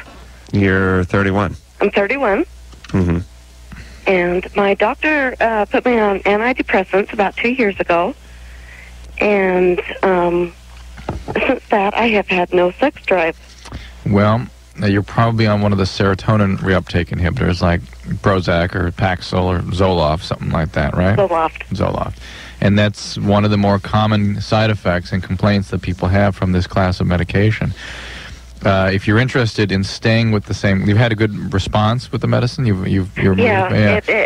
You're 31. I'm 31. Mm-hmm. And my doctor put me on antidepressants about 2 years ago. And since that, I have had no sex drive. Well, you're probably on one of the serotonin reuptake inhibitors like Prozac or Paxil or Zoloft, something like that, right? Zoloft. And that's one of the more common side effects and complaints that people have from this class of medication. If you're interested in staying with the same, you've had a good response with the medicine. It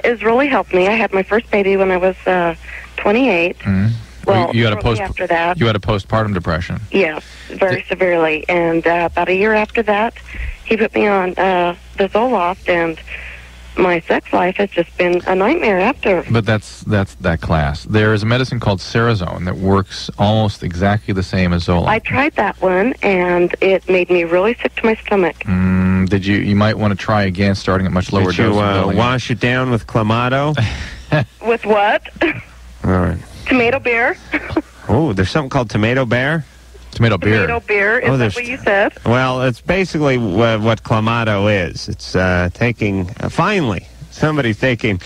has really helped me. I had my first baby when I was 28. Mm-hmm. Well, you had after that, you had a postpartum depression. Yes, very severely. And about a year after that, he put me on the Zoloft, and my sex life has just been a nightmare after. But that's that class. There is a medicine called Cerazone that works almost exactly the same as Zoloft. I tried that one, and it made me really sick to my stomach. Did you might want to try again, starting at much lower doses. Did you wash it down with Clamato? With what? All right. Tomato beer. Oh, there's something called tomato beer? Tomato beer. Tomato beer, is that what you said? Well, it's basically what Clamato is. It's finally, somebody's taking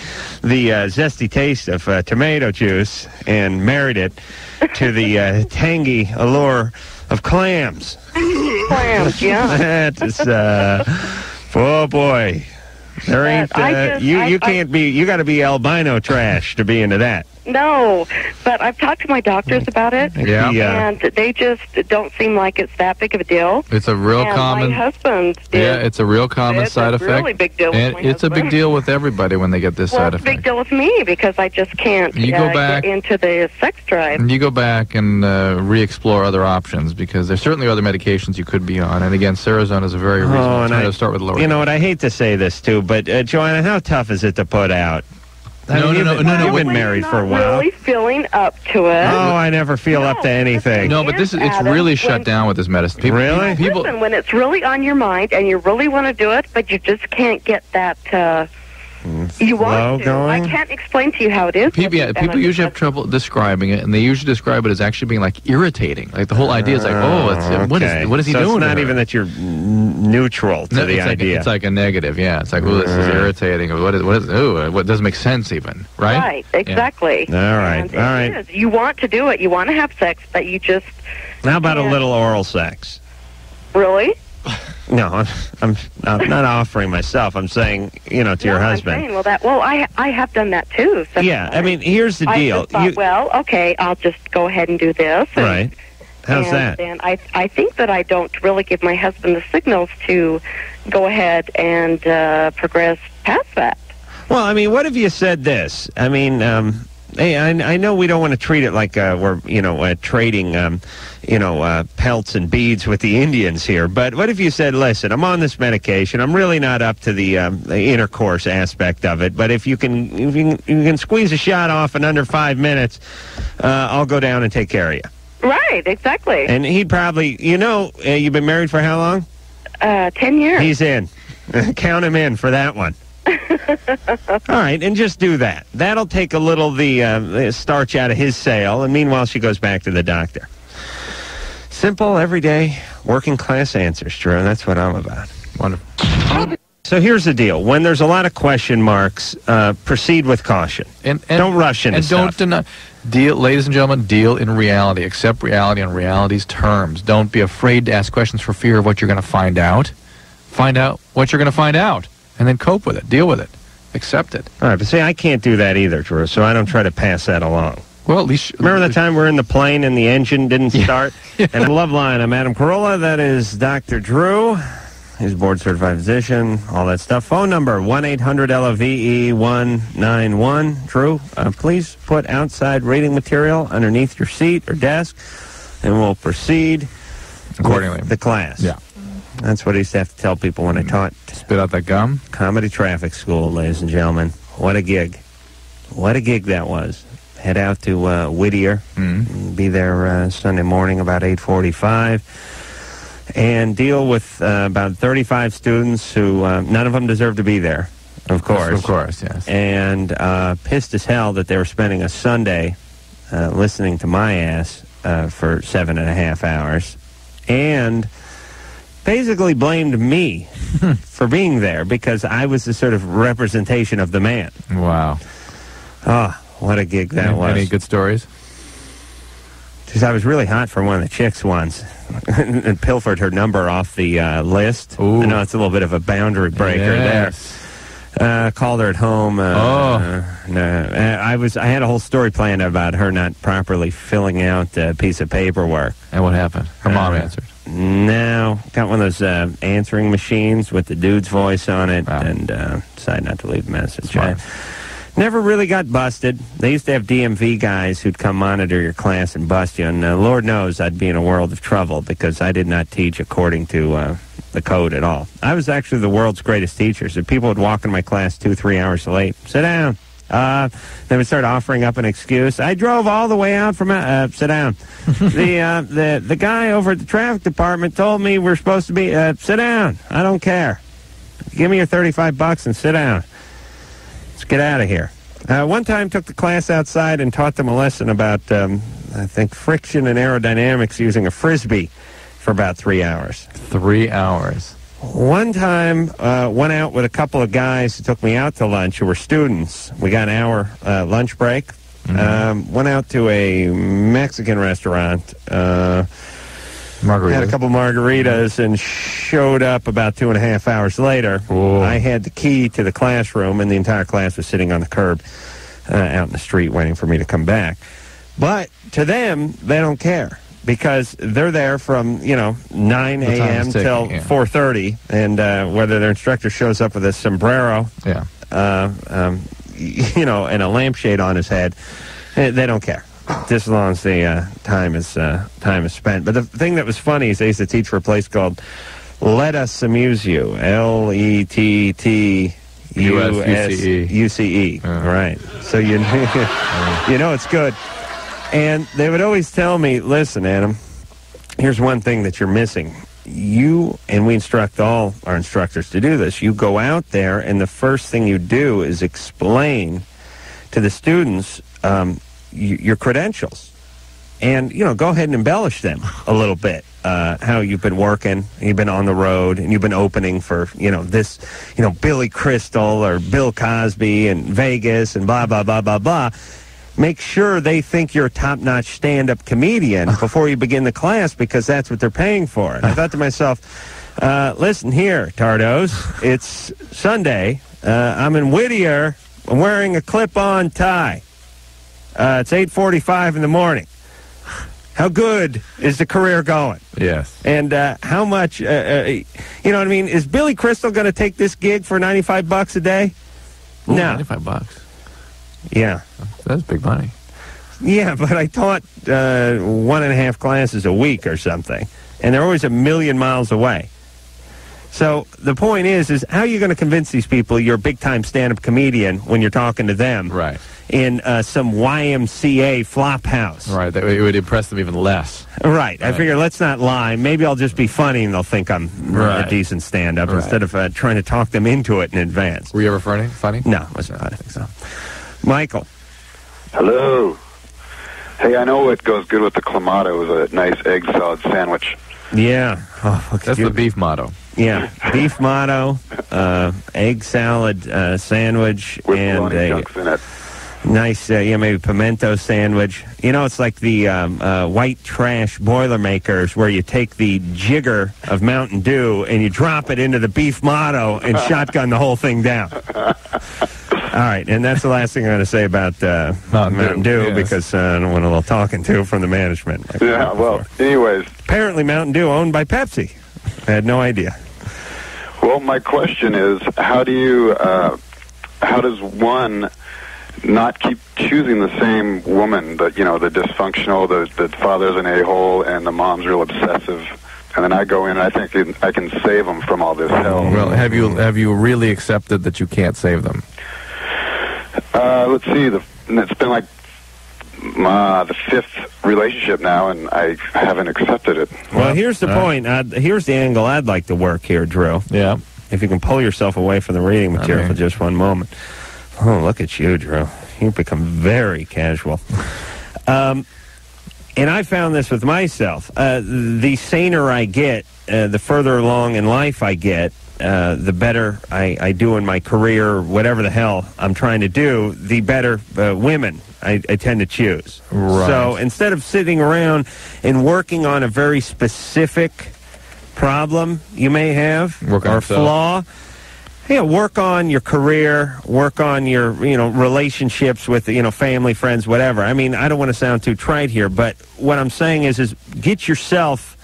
the zesty taste of tomato juice and married it to the tangy allure of clams. Clams, yeah. That is, oh boy. There ain't, you can't be, you got to be albino trash to be into that. No, but I've talked to my doctors about it, and they just don't seem like it's that big of a deal. It's a real common. My husband it's a real common side effect. It's a really big deal. And with my it's a big deal with everybody when they get this side effect. It's a big deal with me because I just can't get into the sex drive. You go back and re-explore other options because there's certainly other medications you could be on. And again, Cerazone is a very reasonable alternative to start with lower. You know what? I hate to say this too, but Joanna, how tough is it to put out? No. You've been married for a while. Really feeling up to it. Oh, I never feel up to anything. No, but it's really shut down with this medicine. Really? Listen, when it's really on your mind and you really want to do it, but you just can't get that You Flow want to. going? I can't explain to you how it is. People usually have trouble describing it, and they usually describe it as actually being like irritating. Like the whole idea is like, what is he so doing? It's not to her? even that you're neutral to the idea. It's like a negative. Yeah, it's like, oh, this is irritating. What doesn't make sense even, right? Right, exactly. Yeah. All right, And all right. it is. You want to do it. You want to have sex, but you just How about a little oral sex? really. No, I'm not offering myself. I'm saying, to your husband. I'm saying, I have done that too. So Yeah, I mean, here's the deal. I just thought, okay, I'll just go ahead and do this. Right. How's that? And I think that I don't really give my husband the signals to go ahead and progress past that. Well, I mean, what if you said this? I mean, hey, I know we don't want to treat it like we're, trading, pelts and beads with the Indians here. But what if you said, listen, I'm on this medication. I'm really not up to the intercourse aspect of it. But if you can squeeze a shot off in under 5 minutes, I'll go down and take care of you. Right, exactly. And he'd probably, you've been married for how long? 10 years. He's in. Count him in for that one. All right, and just do that. That'll take a little the starch out of his sail, and meanwhile she goes back to the doctor. Simple, everyday, working class answers, Drew. That's what I'm about. Wonderful. So here's the deal. When there's a lot of question marks, proceed with caution. And don't rush into stuff. And don't deny. Ladies and gentlemen, deal in reality. Accept reality on reality's terms. Don't be afraid to ask questions for fear of what you're going to find out. Find out what you're going to find out. And then cope with it. Deal with it. Accept it. All right, but see, I can't do that either, Drew, so I don't try to pass that along. Well, at least... Remember the time we were in the plane and the engine didn't start? And Loveline, I'm Adam Carolla. That is Dr. Drew. He's a board-certified physician, all that stuff. Phone number, 1-800-LOVE-191. Drew, please put outside reading material underneath your seat or desk, and we'll proceed accordingly with the class. Yeah. That's what I used to have to tell people when I taught. Spit out that gum? Comedy traffic school, ladies and gentlemen. What a gig. What a gig that was. Head out to Whittier. Be there Sunday morning about 8:45. And deal with about 35 students who, none of them deserve to be there, of course. Of course, yes. And pissed as hell that they were spending a Sunday listening to my ass for 7.5 hours. And basically blamed me for being there because I was the sort of representation of the man. Wow. Oh, what a gig that was. Any good stories? Because I was really hot for one of the chicks once and pilfered her number off the list. Ooh. I know it's a little bit of a boundary breaker there. Called her at home. I had a whole story planned about her not properly filling out a piece of paperwork. And what happened? Her mom answered. No, got one of those answering machines with the dude's voice on it, and decided not to leave a message. Never really got busted. They used to have DMV guys who'd come monitor your class and bust you, and Lord knows I'd be in a world of trouble because I did not teach according to the code at all. I was actually the world's greatest teacher, so people would walk in my class 2-3 hours late. Sit down. They would start offering up an excuse. I drove all the way out from... sit down. The guy over at the traffic department told me we're supposed to be... sit down. I don't care. Give me your $35 and sit down. Let's get out of here. One time took the class outside and taught them a lesson about, I think, friction and aerodynamics using a Frisbee for about 3 hours. 3 hours. One time, went out with a couple of guys who took me out to lunch who were students. We got an hour lunch break. Went out to a Mexican restaurant. Margaritas. Had a couple margaritas and showed up about 2.5 hours later. Whoa. I had the key to the classroom, and the entire class was sitting on the curb out in the street waiting for me to come back. But to them, they don't care. Because they're there from, 9 a.m. till 4:30, and whether their instructor shows up with a sombrero, and a lampshade on his head, they don't care. Just as long as the time is spent. But the thing that was funny is they used to teach for a place called Let Us Amuse You, LETTUSUCE. Right. So you know it's good. And they would always tell me, listen, Adam, here's one thing that you're missing. and we instruct all our instructors to do this, you go out there and the first thing you do is explain to the students your credentials. And, go ahead and embellish them a little bit. How you've been working, you've been on the road, and you've been opening for, this, Billy Crystal or Bill Cosby and Vegas and blah, blah, blah, blah, blah. Make sure they think you're a top-notch stand-up comedian before you begin the class, because that's what they're paying for. And I thought to myself, listen here, Tardos, it's Sunday. I'm in Whittier. I'm wearing a clip-on tie. It's 8:45 in the morning. How good is the career going? Yes. And how much, you know what I mean? Is Billy Crystal going to take this gig for $95 a day? Ooh, no. $95. Yeah. That's big money. Yeah, but I taught 1.5 classes a week or something, and they're always a million miles away. So the point is how are you going to convince these people you're a big-time stand-up comedian when you're talking to them? Right. In some YMCA flop house. Right, it would impress them even less. Right. I figure let's not lie. Maybe I'll just be funny and they'll think I'm a decent stand-up instead of trying to talk them into it in advance. Were you ever funny? No, I wasn't. I think so. Michael. Hello. Hey, I know what goes good with the Clamato is a nice egg salad sandwich. Yeah. Oh, that's the beef motto. Yeah, beef motto, egg salad sandwich, with and chunks in it. Nice, maybe pimento sandwich. It's like the white trash Boilermakers where you take the jigger of Mountain Dew and you drop it into the beef motto and shotgun the whole thing down. All right, and that's the last thing I'm going to say about Mountain Dew because I don't want a little talking to from the management. Yeah, well, anyways. Apparently Mountain Dew owned by Pepsi. I had no idea. Well, my question is, how does one not keep choosing the same woman, the dysfunctional, the father's an a-hole and the mom's real obsessive, and then I go in and I think I can save them from all this hell. Well, have you really accepted that you can't save them? Let's see, it's been like the 5th relationship now, and I haven't accepted it. Well, here's the point. Here's the angle I'd like to work here, Drew. Yeah. If you can pull yourself away from the reading material for just one moment. Oh, look at you, Drew. You've become very casual. And I found this with myself. The saner I get, the further along in life I get, the better I do in my career, whatever the hell I'm trying to do, the better women I tend to choose. Right. So instead of sitting around and working on a very specific problem you may have or flaw, work on your career, work on your, relationships with, family, friends, whatever. I mean, I don't want to sound too trite here, but what I'm saying is get yourself,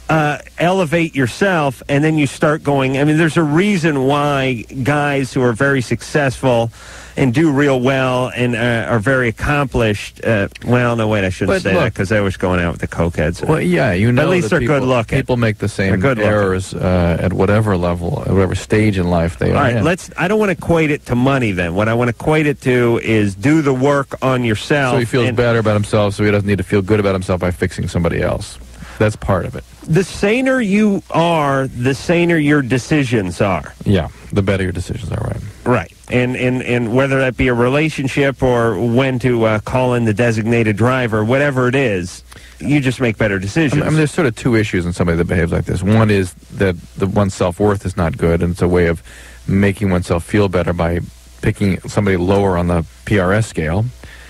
elevate yourself, and then you start going. I mean, there's a reason why guys who are very successful and do real well and are very accomplished. Well, no, wait, I shouldn't say that because they was going out with the cokeheads. Well, yeah, at least they're good looking. People make the same errors at whatever level, at whatever stage in life they are. All right, I don't want to equate it to money then. What I want to equate it to is do the work on yourself. So he feels better about himself, so he doesn't need to feel good about himself by fixing somebody else. That's part of it. The saner you are, the saner your decisions are. Yeah, the better your decisions are, right. Right. And whether that be a relationship or when to call in the designated driver, whatever it is, you just make better decisions. I mean, there's sort of two issues in somebody that behaves like this. One is that one's self-worth is not good, and it's a way of making oneself feel better by picking somebody lower on the PRS scale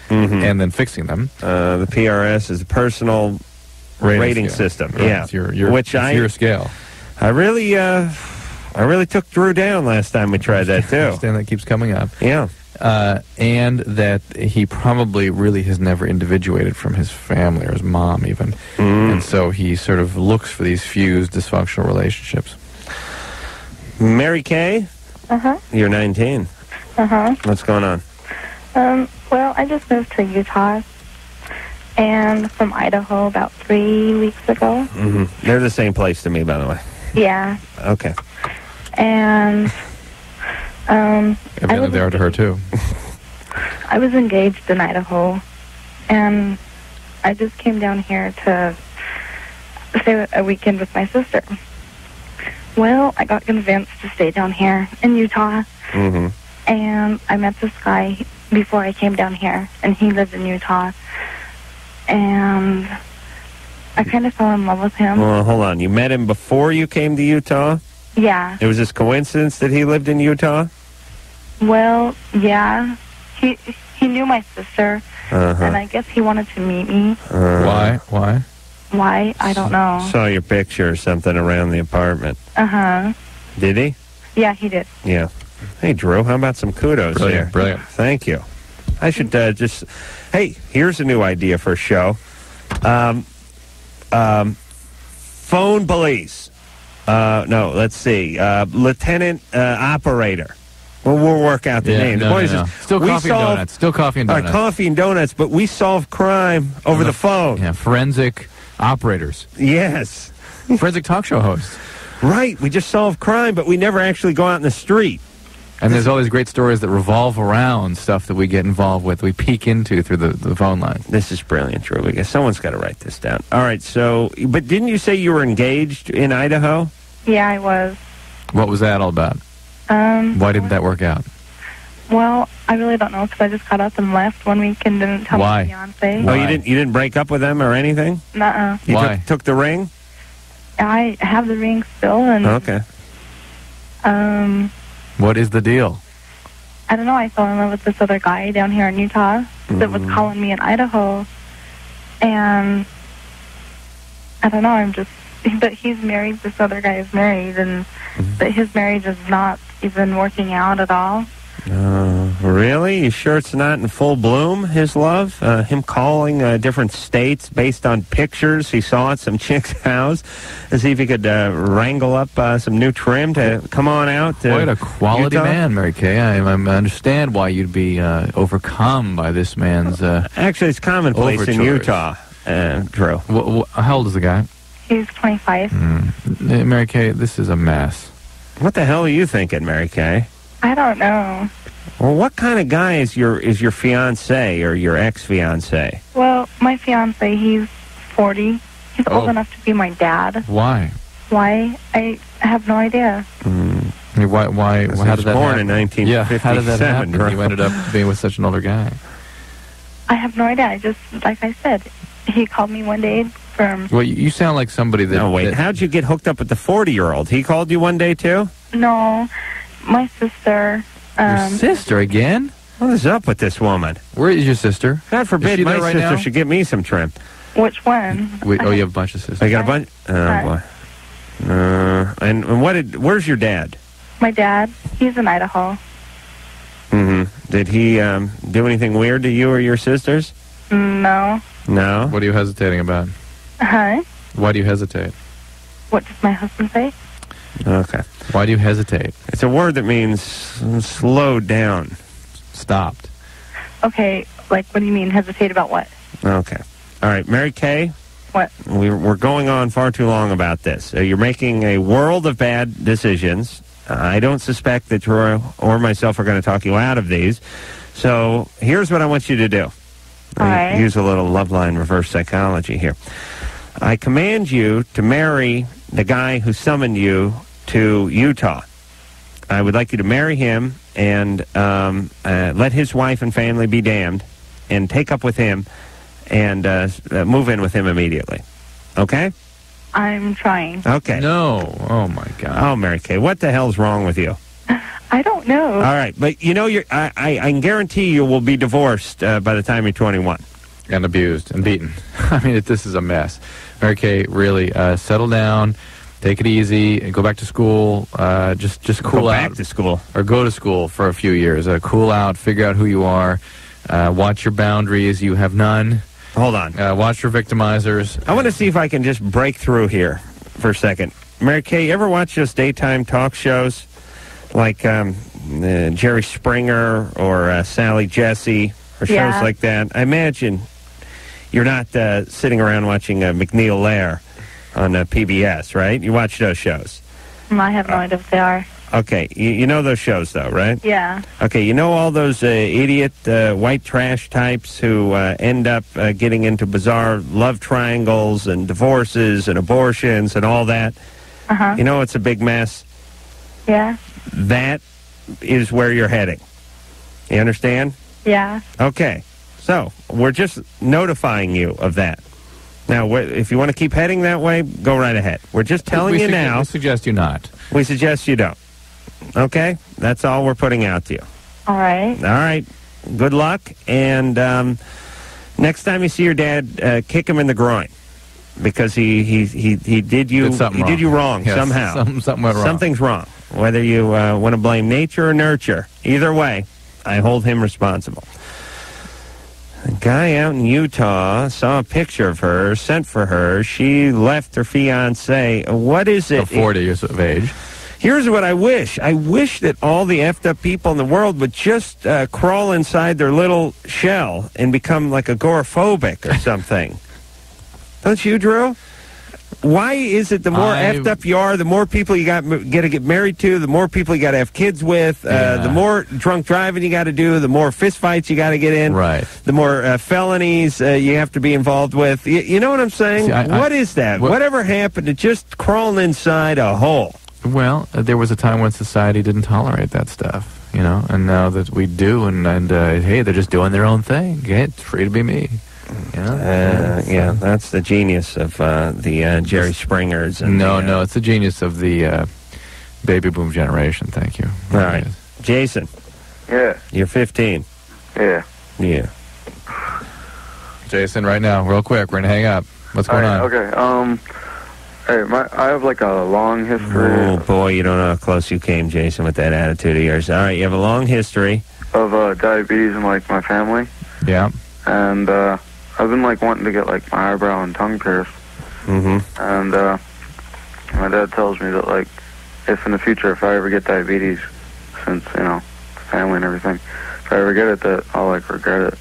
and then fixing them. The PRS is a personal rating system. Right. Yeah. It's your scale. I really took Drew down last time we tried that, too. I understand that keeps coming up. Yeah. And that he probably really has never individuated from his family or his mom, even. And so he sort of looks for these fused, dysfunctional relationships. Mary Kay? Uh-huh. You're 19. Uh-huh. What's going on? Well, I just moved to Utah and from Idaho about 3 weeks ago. They're the same place to me, by the way. Yeah. Okay. And evidently they are to her too. I was engaged in Idaho, and I just came down here to stay a weekend with my sister. Well, I got convinced to stay down here in Utah. Mm-hmm. And I met this guy before I came down here, and he lived in Utah. And I kind of fell in love with him. Well, hold on. You met him before you came to Utah? Yeah. It was this coincidence that he lived in Utah? Well, yeah. He knew my sister, and I guess he wanted to meet me. Why? Why? I don't know. Saw your picture or something around the apartment. Uh-huh. Did he? Yeah, he did. Yeah. Hey, Drew, how about some kudos here? Brilliant. Thank you. I should just... Hey, here's a new idea for a show. Phone police. No, let's see. Lieutenant operator. Well, we'll work out the name. No. Still coffee and donuts. Still coffee and donuts. Coffee and donuts, but we solve crime over the phone. Yeah, forensic operators. Yes. Forensic talk show hosts. Right. We just solve crime, but we never actually go out in the street. And there's all these great stories that revolve around stuff that we get involved with. We peek into through the phone line. This is brilliant, Drew. I guess someone's got to write this down. All right, so, but didn't you say you were engaged in Idaho? Yeah, I was. What was that all about? Why didn't that work out? Well, I really don't know, because I just got up and left one week and didn't tell my fiance. Oh, you didn't break up with them or anything? Nuh-uh. You took the ring? I have the ring still, and... Okay. What is the deal? I don't know. I fell in love with this other guy down here in Utah that was calling me in Idaho. And I don't know, but he's married, this other guy is married, and but his marriage is not even working out at all. Really? You sure it's not in full bloom, his love? Him calling different states based on pictures he saw at some chick's house to see if he could wrangle up some new trim to come on out. Quite a quality Utah? man, Mary Kay. I understand why you'd be overcome by this man's Actually, it's commonplace in Utah, Drew. How old is the guy? He's 25. Mary Kay, this is a mess. What the hell are you thinking, Mary Kay? I don't know. Well, what kind of guy is your fiancé or your ex-fiancé? Well, my fiance, he's 40. He's old enough to be my dad. Why? Why? I have no idea. Why? How did that born happen? in 1957. Yeah, how did that happen? You ended up being with such an older guy. I have no idea. I just, like I said, he called me one day from... Well, you sound like somebody that... No, wait. How'd you get hooked up with the 40-year-old? He called you one day, too? No, my sister... Your sister again? What is up with this woman? Where is your sister? God forbid my sister should give me some trim. Which one? You have a bunch of sisters. I got a bunch? Oh, boy. And where's your dad? My dad, he's in Idaho. Mm-hmm. Did he do anything weird to you or your sisters? No. No? What are you hesitating about? Huh? Why do you hesitate? What does my husband say? Okay. Why do you hesitate? It's a word that means slowed down. Stopped. Okay, like, what do you mean, hesitate about what? Okay. All right, Mary Kay? What? We're going on far too long about this. You're making a world of bad decisions. I don't suspect that Troy or myself are going to talk you out of these. So here's what I want you to do. All right. Use a little Loveline reverse psychology here. I command you to marry the guy who summoned you to Utah. I would like you to marry him and let his wife and family be damned and take up with him and move in with him immediately. Okay? I'm trying. Okay. No. Oh, my God. Oh, Mary Kay, what the hell's wrong with you? I don't know. All right, but you know, I can guarantee you will be divorced by the time you're 21. And abused and beaten. I mean, this is a mess. Mary Kay, really, settle down, take it easy, and go back to school. Just cool out. Go back to school. Or go to school for a few years. Cool out, figure out who you are, watch your boundaries. You have none. Hold on. Watch your victimizers. I want to see if I can just break through here for a second. Mary Kay, you ever watch those daytime talk shows like Jerry Springer or Sally Jesse or shows like that? I imagine you're not sitting around watching McNeil Lair on PBS, right? You watch those shows. I have no idea what they are. Okay, you know those shows, though, right? Yeah. Okay, you know all those idiot white trash types who end up getting into bizarre love triangles and divorces and abortions and all that? Uh-huh. You know it's a big mess? Yeah. That is where you're heading. You understand? Yeah. Okay, so we're just notifying you of that. Now, if you want to keep heading that way, go right ahead. We're just telling you now. We suggest you not. We suggest you don't. Okay? That's all we're putting out to you. All right. All right. Good luck. And next time you see your dad, kick him in the groin. Because he did you wrong yes, somehow. Something went wrong. Something's wrong. Whether you want to blame nature or nurture. Either way, I hold him responsible. A guy out in Utah saw a picture of her, sent for her. She left her fiancé. What is it? 40 years of age. Here's what I wish. I wish that all the effed up people in the world would just crawl inside their little shell and become like agoraphobic or something. Don't you, Drew? Why is it the more effed up you are, the more people you got to get married to, the more people you got to have kids with, the more drunk driving you got to do, the more fist fights you got to get in, right? The more felonies you have to be involved with. You know what I'm saying? See, what is that? Whatever happened to just crawling inside a hole? Well, there was a time when society didn't tolerate that stuff, you know, and now that we do, and hey, they're just doing their own thing. Okay, it's free to be me. You know? Yeah, that's the genius of the Jerry Springers. And no, it's the genius of the baby boom generation. Thank you. All right. Jason. Yeah. You're 15. Yeah. Yeah. Jason, right now, real quick, we're going to hang up. What's going on? Okay, hey, I have like a long history. Oh, boy, you don't know how close you came, Jason, with that attitude of yours. All right, you have a long history. Of diabetes in, like, my family. Yeah. And, I've been, like, wanting to get, like, my eyebrow and tongue pierced. Mm-hmm. And, my dad tells me that, like, if in the future, if I ever get diabetes, since, you know, family and everything, if I ever get it, that I'll, like, regret it.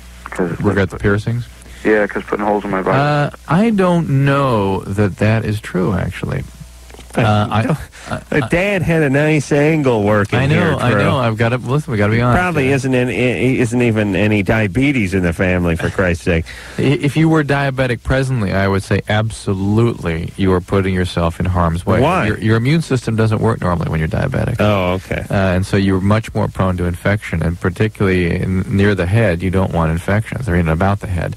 Regret the piercings? Yeah, because putting holes in my body. I don't know that is true, actually. Dad had a nice angle working here. I know. I've got to listen. We got to be honest. Probably isn't even any diabetes in the family, for Christ's sake. If you were diabetic presently, I would say absolutely you are putting yourself in harm's way. Why? Your immune system doesn't work normally when you're diabetic. Oh, okay. And so you're much more prone to infection, and particularly near the head, you don't want infections, or even about the head.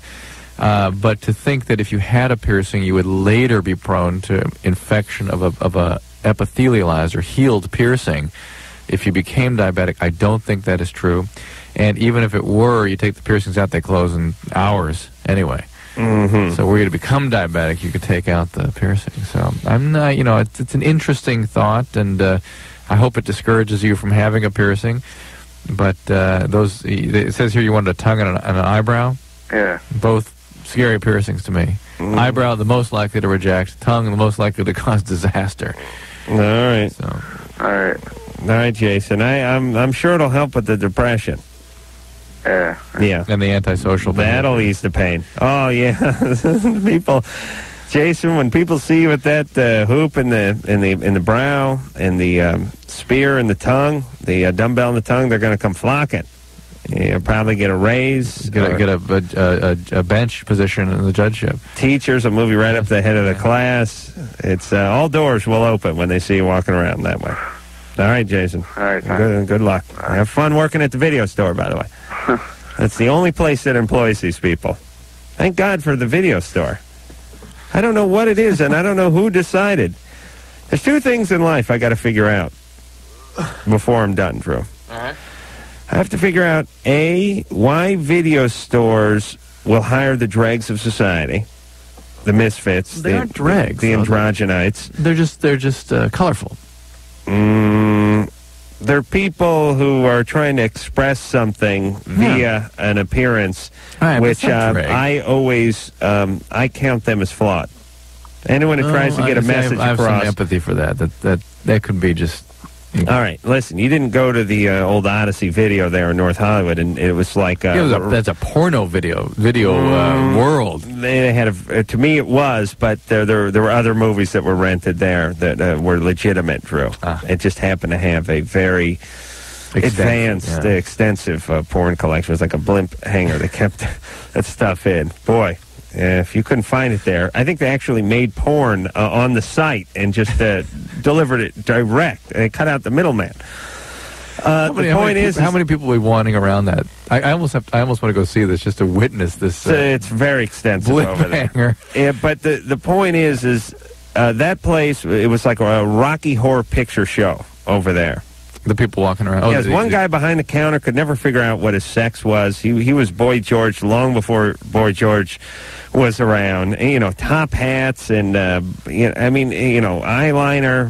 But to think that if you had a piercing, you would later be prone to infection of a epithelialized or healed piercing if you became diabetic, I don't think that is true. And even if it were, you take the piercings out, they close in hours anyway. Mm-hmm. So were you to become diabetic, you could take out the piercing. So I'm not, it's an interesting thought, and I hope it discourages you from having a piercing. But it says here you wanted a tongue and an eyebrow. Yeah. Both scary piercings to me. Mm. Eyebrow, the most likely to reject. Tongue, the most likely to cause disaster. All right. All right, Jason. I'm sure it'll help with the depression. Yeah. Yeah. And the antisocial behavior. That'll ease the pain. Oh yeah. People, Jason, when people see you with that hoop in the brow and the spear in the tongue, the dumbbell in the tongue, they're going to come flocking. You'll probably get a raise. Get a bench position in the judgeship. Teachers will move you right up to the head of the class. It's all doors will open when they see you walking around that way. All right, Jason. All right. Good luck. Have fun working at the video store, by the way. That's the only place that employs these people. Thank God for the video store. I don't know what it is, and I don't know who decided. There's two things in life I got to figure out before I'm done, Drew. All right. I have to figure out, A, why video stores will hire the dregs of society, the misfits. They aren't dregs. The androgenites. They're just colorful. They're people who are trying to express something via an appearance, which I always, I count them as flawed. Anyone who tries to get a message I have across. some empathy for that. That could be just All right, listen, you didn't go to the old Odyssey video there in North Hollywood, and it was like... that's a porno video world. They had to me it was, but there were other movies that were rented there that were legitimate, Drew. It just happened to have a very extensive porn collection. It was like a blimp hanger. They kept that stuff in. Boy, if you couldn't find it there, I think they actually made porn on the site and just delivered it direct. They cut out the middleman. The point is, how many people will be wandering around that? I almost want to go see this just to witness this. It's very extensive over there. Yeah, but the point is that place. It was like a Rocky Horror Picture Show over there. The people walking around. Yes, one guy behind the counter could never figure out what his sex was. He was Boy George long before Boy George was around. And, top hats and eyeliner,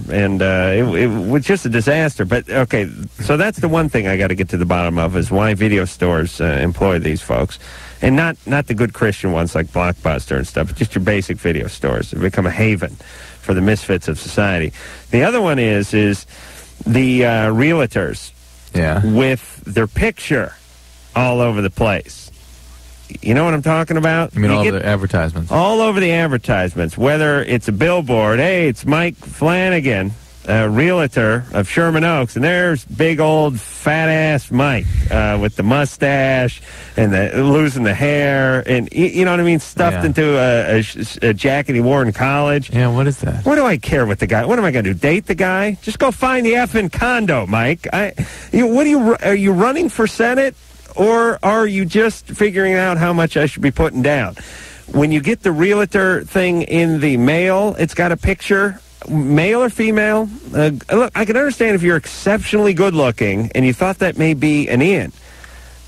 and it was just a disaster. But okay, so that's the one thing I got to get to the bottom of is why video stores employ these folks, and not the good Christian ones like Blockbuster and stuff, but just your basic video stores. They become a haven for the misfits of society. The other one is the realtors with their picture all over the place. You know what I'm talking about? You mean all the advertisements? All over the advertisements, whether it's a billboard, hey, it's Mike Flanagan, a realtor of Sherman Oaks, and there's big old fat-ass Mike with the mustache and losing the hair, and you know what I mean, stuffed into a jacket he wore in college. Yeah, what is that? What do I care what the guy? What am I going to do? Date the guy? Just go find the effing condo, Mike. Are you running for Senate, or are you just figuring out how much I should be putting down? When you get the realtor thing in the mail, it's got a picture. Male or female? Look, I can understand if you're exceptionally good-looking and you thought that may be an in.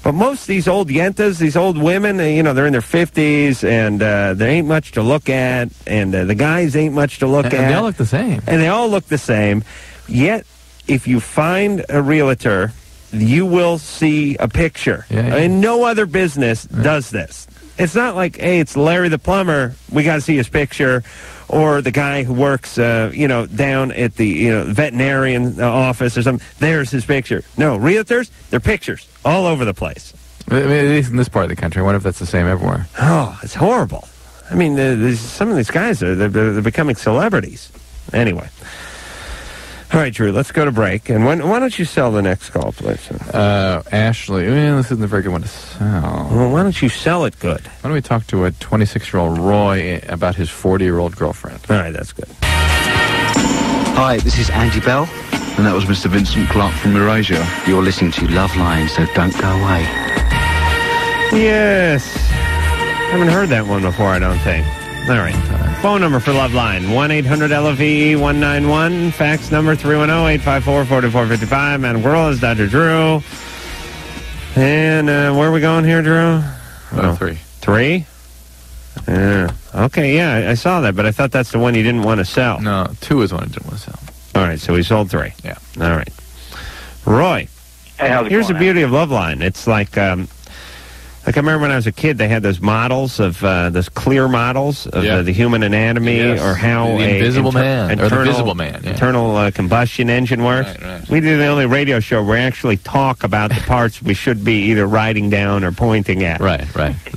But most of these old yentas, these old women, they're in their 50s, and there ain't much to look at, and the guys ain't much to look at. And they all look the same. And they all look the same. Yet, if you find a realtor, you will see a picture. And no other business does this. It's not like, hey, it's Larry the plumber, we got to see his picture, or the guy who works, down at the, veterinarian office or something. There's his picture. No, realtors, they're pictures all over the place. At least in this part of the country. I wonder if that's the same everywhere. Oh, it's horrible. I mean, some of these guys they're becoming celebrities. Anyway. All right, Drew, let's go to break. And why don't you sell the next call, please? Ashley. This isn't a very good one to sell. Well, why don't you sell it good? Why don't we talk to a 26-year-old Roy about his 40-year-old girlfriend? All right, that's good. Hi, this is Andy Bell. And that was Mr. Vincent Clark from Eurasia. You're listening to Loveline, so don't go away. Yes. I haven't heard that one before, I don't think. All right. Phone number for Loveline, 1-800-LOVE-191. Fax number, 310-854-4455. Madam Carolla is Dr. Drew. And where are we going here, Drew? 3. 3? Yeah. Okay, yeah, I saw that, but I thought that's the one you didn't want to sell. No, 2 is one I didn't want to sell. All right, so we sold 3. Yeah. All right. Roy. Hey, how's it Here's going, the beauty of Loveline. It's like I remember when I was a kid, they had those models of those clear models of the human anatomy, or how the invisible man, or the visible man, internal combustion engine works. Right. We do the only radio show where we actually talk about the parts we should be either writing down or pointing at. Right.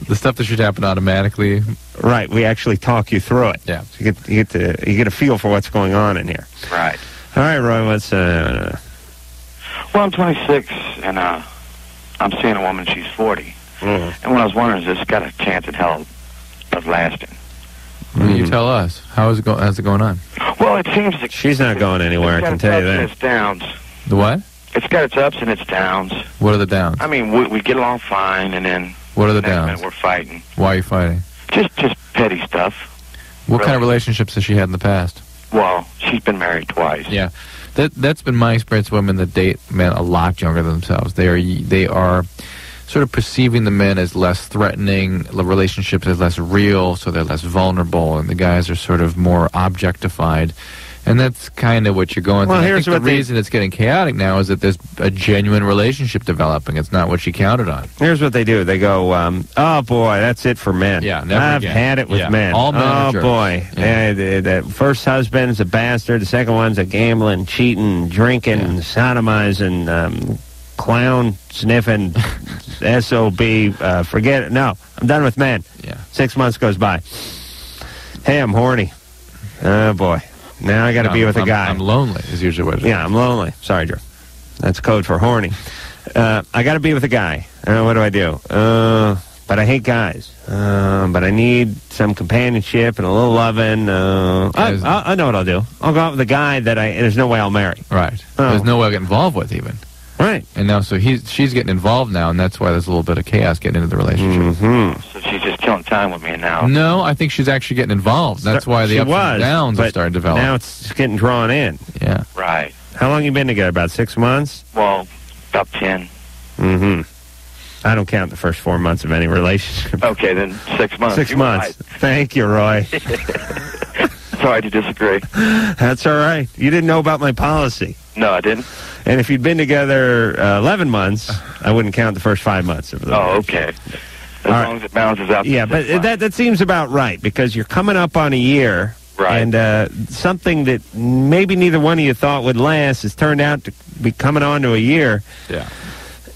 The stuff that should happen automatically. Right. We actually talk you through it. Yeah. So you get a feel for what's going on in here. Right. All right, Roy. What's Well, I'm 26, and I'm seeing a woman. She's 40. Mm-hmm. And what I was wondering is, this got a chance in hell of lasting. Well, you tell us. How's it going on? Well, it seems that she's not going anywhere. I can tell you that. It's downs. The what? It's got its ups and its downs. What are the downs? I mean, we get along fine, and then what are the next downs? minute we're fighting. Why are you fighting? Just petty stuff. What kind of relationships has she had in the past? Well, she's been married twice. Yeah, that's been my experience. Women that date men a lot younger than themselves. They are sort of perceiving the men as less threatening, the relationships as less real, so they're less vulnerable, and the guys are sort of more objectified. And that's kind of what you're going Well, through. here's I think what the reason it's getting chaotic now is that there's a genuine relationship developing. It's not what she counted on. Here's what they do. They go, oh, boy, that's it for men. Yeah, never I've again. had it with Yeah, men. all men are Oh, jerks. boy. Yeah. The first husband's a bastard. The second one's a gambling, cheating, drinking, sodomizing, clown, sniffing, SOB. Forget it. No, I'm done with men. Yeah. 6 months goes by. Hey, I'm horny. Oh, boy. Now I got to be with a guy. I'm lonely is usually what it is. Yeah, I'm lonely. Sorry, Drew. That's code for horny. I got to be with a guy. What do I do? But I hate guys. But I need some companionship and a little loving. I know what I'll do. I'll go out with a guy that there's no way I'll marry. Right. Oh. There's no way I'll get involved with even. Right. And now, so she's getting involved now, and that's why there's a little bit of chaos getting into the relationship. Mm-hmm. So she's just killing time with me now. No, I think she's actually getting involved. That's why the ups and downs have started to develop. Now it's getting drawn in. Yeah. Right. How long you been together? About 6 months? Well, about 10. Mm-hmm. I don't count the first 4 months of any relationship. Okay, then 6 months. 6 You were months. Thank you, Roy. right. Sorry to disagree. That's all right. You didn't know about my policy. No, I didn't. And if you'd been together 11 months, I wouldn't count the first 5 months of the okay. As long as it balances out. Yeah, but that seems about right, because you're coming up on a year, right? And something that maybe neither one of you thought would last has turned out to be coming on to a year. Yeah.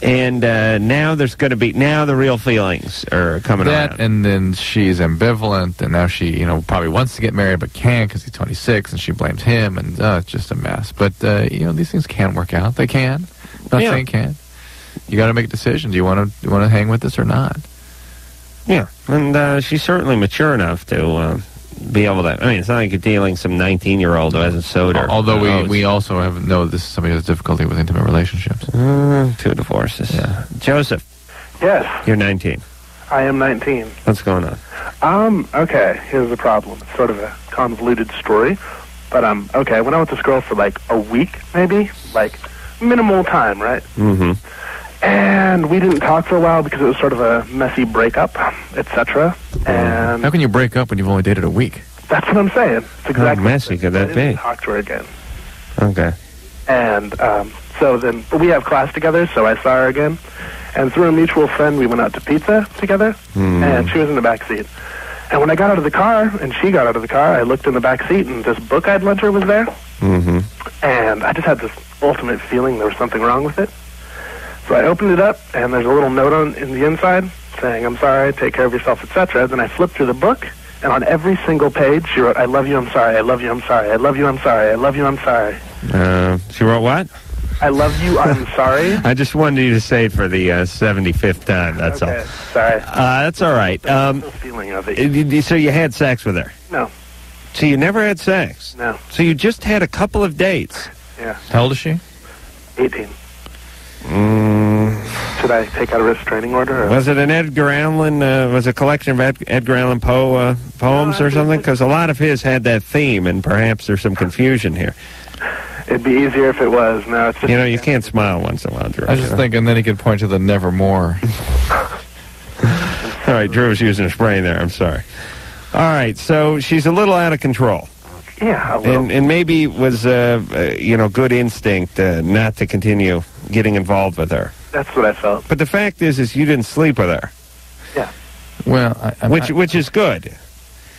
And now there's going to be, now the real feelings are coming That, around. and then she's ambivalent, and now she, probably wants to get married but can't because he's 26, and she blames him, and it's just a mess. But, these things can work out. They can. Not saying can't. You got to make a decision. Do you want to hang with this or not? Yeah, and she's certainly mature enough to be able to. I mean, it's not like you're dealing some 19-year-old who hasn't sewed her. Although we also know this is somebody who has difficulty with intimate relationships. 2 divorces. Yeah. Joseph. Yes. You're 19. I am 19. What's going on? Okay, here's the problem. It's sort of a convoluted story, but okay, I went out with this girl for like a week, maybe, like minimal time, right? Mm-hmm. And we didn't talk for a while because it was sort of a messy breakup, etc. And how can you break up when you've only dated a week? That's what I'm saying. It's exactly. How messy could that I be? didn't talk to her again. Okay. And so then we have class together, so I saw her again. And through a mutual friend, we went out to pizza together, and she was in the back seat. And when I got out of the car, and she got out of the car, I looked in the back seat, and this book I'd lent her was there. Mm-hmm. And I just had this ultimate feeling there was something wrong with it. So I opened it up, and there's a little note in the inside saying, "I'm sorry, take care of yourself, etc." Then I flipped through the book, and on every single page, she wrote, "I love you, I'm sorry, I love you, I'm sorry, I love you, I'm sorry, I love you, I'm sorry." She wrote what? I love you, I'm sorry. I just wanted you to say it for the 75th time, that's all. Sorry. That's all right. Feeling of it. So you had sex with her? No. So you never had sex? No. So you just had a couple of dates? Yeah. How old is she? 18. Should I take out a restraining order? Or? Was it an Edgar Allan, was it a collection of Edgar Allan Poe poems or something? Because a lot of his had that theme, and perhaps there's some confusion here. It'd be easier if it was. No, it's just... You can't smile once in a while, Drew. I was just thinking then he could point to the Nevermore. All right, Drew's using a spray there. I'm sorry. All right, so she's a little out of control. Yeah, a little. And maybe it was, good instinct not to continue getting involved with her. That's what I felt. But the fact is you didn't sleep with her. Yeah. Well, which is good.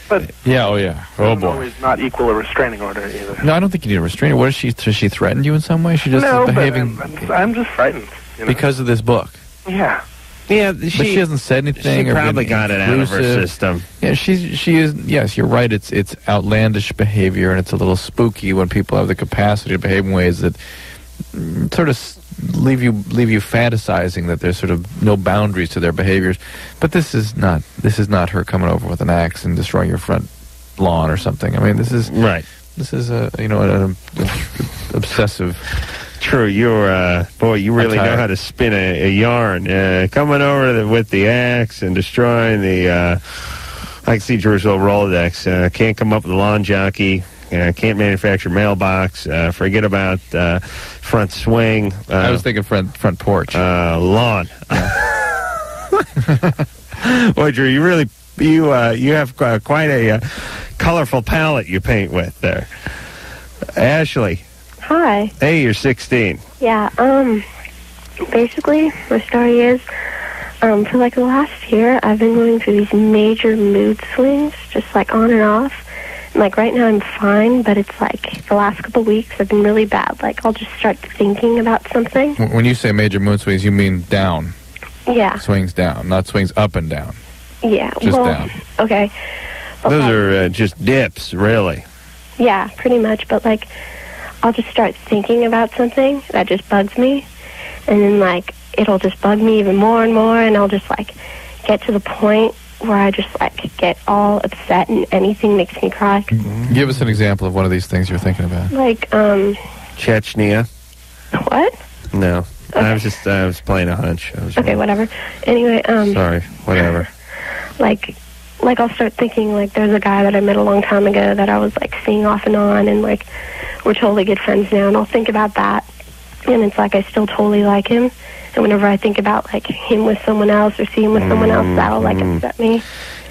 But yeah, oh yeah, oh boy. Always not equal a restraining order either. No, I don't think you need a restraining. What is she? Has she threatened you in some way? She just no, behaving. But I'm just frightened. Because of this book. Yeah. Yeah, but she hasn't said anything. She or probably been got it out of her intrusive. system. Yeah, she is. Yes, you're right. It's outlandish behavior, and it's a little spooky when people have the capacity to behave in ways that sort of leave you fantasizing that there's sort of no boundaries to their behaviors. But this is not her coming over with an axe and destroying your front lawn or something. I mean, this is right. This is an obsessive. True, you're boy. You really know how to spin a yarn. Coming over with the axe and destroying the. I can see Drew's little Rolodex. Can't come up with a lawn jockey. Can't manufacture mailbox. Forget about front swing. I was thinking front porch. Lawn. Boy, Drew, you really you have quite a colorful palette you paint with there. Ashley. Hi. Hey, you're 16. Yeah, basically, my story is, for like the last year, I've been going through these major mood swings, just like on and off. And like right now I'm fine, but it's like the last couple weeks have been really bad. Like I'll just start thinking about something. When you say major mood swings, you mean down. Yeah. Swings down, not swings up and down. Yeah. Just well, down. Okay. But Those like, are just dips, really. yeah, pretty much. But like, I'll just start thinking about something that just bugs me, and then like it'll just bug me even more and more, and I'll just like get to the point where I just like get all upset and anything makes me cry. Give us an example of one of these things you're thinking about. Like, Chechnya. what? No. I was playing a hunch. Okay, whatever. Anyway, Sorry, whatever. like I'll start thinking like there's a guy that I met a long time ago that I was like seeing off and on, and like we're totally good friends now, and I'll think about that, and it's like I still totally like him, and whenever I think about like him with someone else or see him with someone else, that'll like upset me.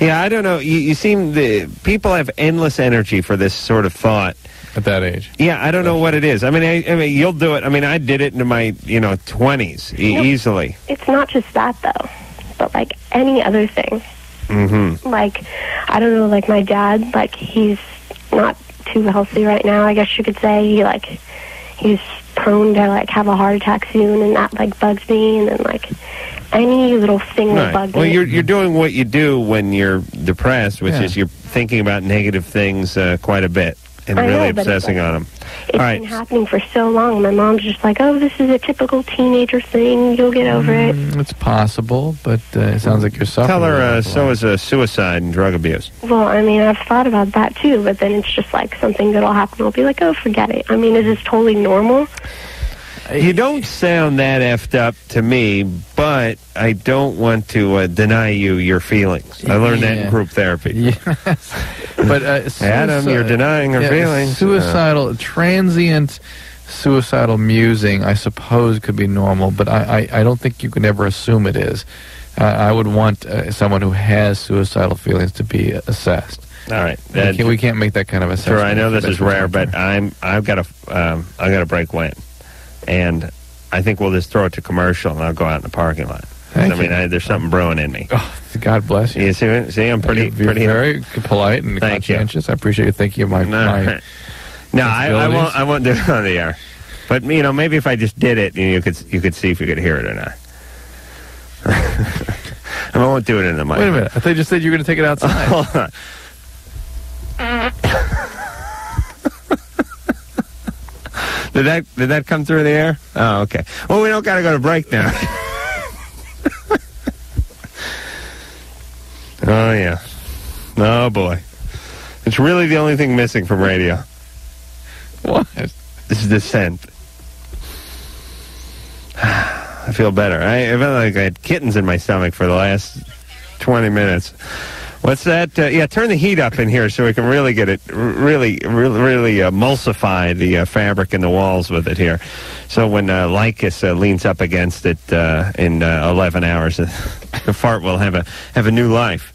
Yeah, I don't know. You seem people have endless energy for this sort of thought at that age. Yeah, I don't know what it is. I mean, you'll do it. I mean, I did it into my 20s easily. It's not just that though, but like any other thing. Mm-hmm. Like, I don't know, like my dad, like he's not too healthy right now, I guess you could say. He's prone to like have a heart attack soon, and that like bugs me, and then like any little thing will bug me. Well, you're doing what you do when you're depressed, which is you're thinking about negative things quite a bit and really obsessing on them. It's been happening for so long. My mom's just like, oh, this is a typical teenager thing. You'll get over it. It's possible, but it sounds like you're suffering. Tell her so is suicide and drug abuse. Well, I mean, I've thought about that too, but then it's just like something that'll happen. I'll be like, oh, forget it. I mean, is this totally normal? You don't sound that effed up to me, but I don't want to deny you your feelings. I learned that in group therapy. Yes. But Adam, you're denying her feelings. Transient suicidal musing, I suppose, could be normal, but I don't think you can ever assume it is. I would want someone who has suicidal feelings to be assessed. All right, we can't make that kind of assessment. Sure, I know this is rare, but I've got a break wind, and I think we'll just throw it to commercial, and I'll go out in the parking lot. There's something brewing in me. Oh, God bless you. You see, I'm pretty very polite and conscientious. I appreciate you thinking of my. No, I won't do it on the air. But maybe if I just did it, you could see if you could hear it or not. I won't do it in the mic. Wait a minute! I thought you just said you were going to take it outside. Hold on. Did that come through the air? Oh, okay. Well, we don't got to go to break now. Oh, yeah. Oh, boy. It's really the only thing missing from radio. What? This is the scent. I feel better. I felt like I had kittens in my stomach for the last 20 minutes. What's that? Turn the heat up in here so we can really get it, really emulsify the fabric in the walls with it here. So when Lycus leans up against it in 11 hours, the fart will have a new life.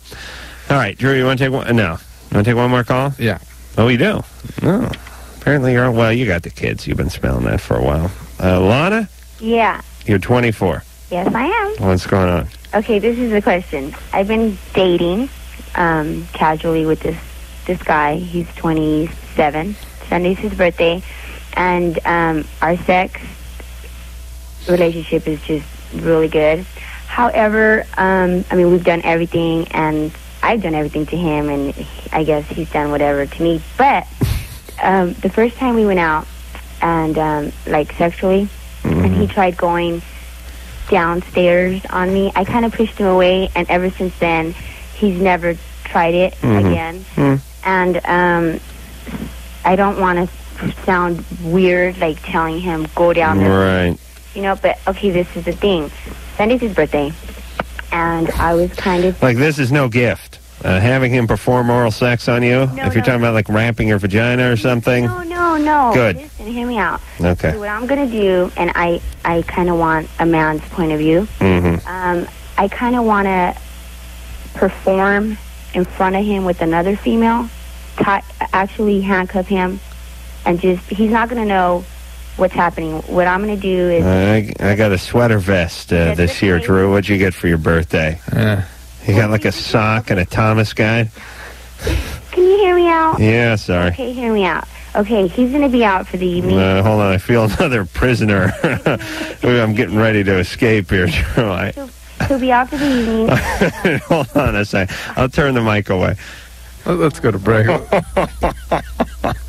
All right, Drew, you want to take one? No. You want to take one more call? Yeah. Oh, you do? No. Apparently you're, well, you got the kids. You've been smelling that for a while. Lana? Yeah. You're 24. Yes, I am. What's going on? Okay, this is the question. I've been dating casually with this guy. He's 27. Sunday's his birthday. And our sex relationship is just really good. However, we've done everything, and I've done everything to him, and I guess he's done whatever to me. But the first time we went out, and sexually, and he tried going downstairs on me, I kind of pushed him away, and ever since then, he's never tried it again. And I don't want to sound weird, like telling him, go down there. Right. But, okay, this is the thing. Sunday's his birthday, and I was kind of... Like, this is no gift. Having him perform oral sex on you? If you're talking about, like, wrapping your vagina or something? No. Good. Listen, hear me out. Okay. So what I'm going to do, and I kind of want a man's point of view, I kind of want to perform in front of him with another female, actually handcuff him, and just he's not going to know what's happening. What I'm going to do is I got a sweater vest this year, Drew. What'd you get for your birthday? You got like a sock and a Thomas guide? Can you hear me out? Yeah, sorry. Okay, hear me out. Okay, he's going to be out for the evening. Hold on, I feel another prisoner. I'm getting ready to escape here, Drew. He'll be out for the evening. Hold on a second. I'll turn the mic away. Let's go to break. You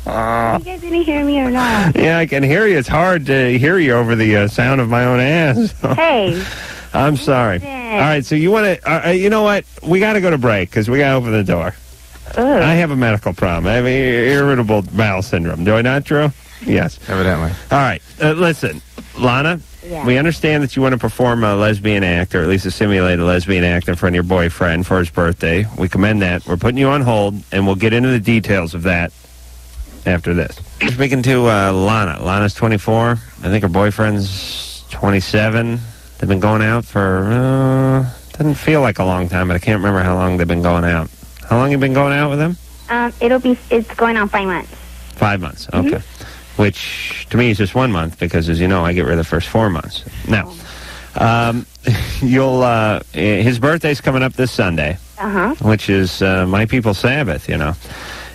guys didn't hear me or not? Yeah, I can hear you. It's hard to hear you over the sound of my own ass. Hey. I'm sorry. All right, so you want to, you know what? We got to go to break because we got to open the door. I have a medical problem. I have irritable bowel syndrome. Do I not, Drew? Yes. Evidently. All right. Listen, Lana, we understand that you want to perform a lesbian act, or at least a simulated lesbian act in front of your boyfriend for his birthday. We commend that. We're putting you on hold, and we'll get into the details of that after this. Speaking to Lana. Lana's 24. I think her boyfriend's 27. They've been going out for, doesn't feel like a long time, but I can't remember how long they've been going out. How long have you been going out with him? It's going on 5 months. 5 months, okay. Which, to me, is just 1 month, because, as you know, I get rid of the first 4 months. Now, his birthday's coming up this Sunday, which is my people's Sabbath, you know.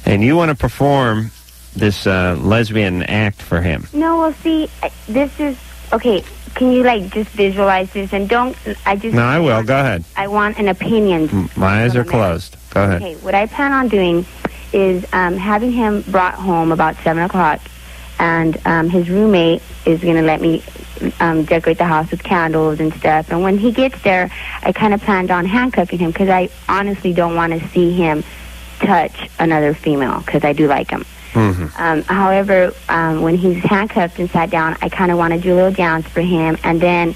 And you want to perform this lesbian act for him. No, well, see, this is, okay, can you, like, just visualize this? And don't, No, I will. Go ahead. I want an opinion. My eyes are closed. Go ahead. Okay, what I plan on doing is having him brought home about 7 o'clock, and his roommate is going to let me decorate the house with candles and stuff. And when he gets there, I kind of planned on handcuffing him, because I honestly don't want to see him touch another female, because I do like him. However, when he's handcuffed and sat down, I kind of want to do a little dance for him, and then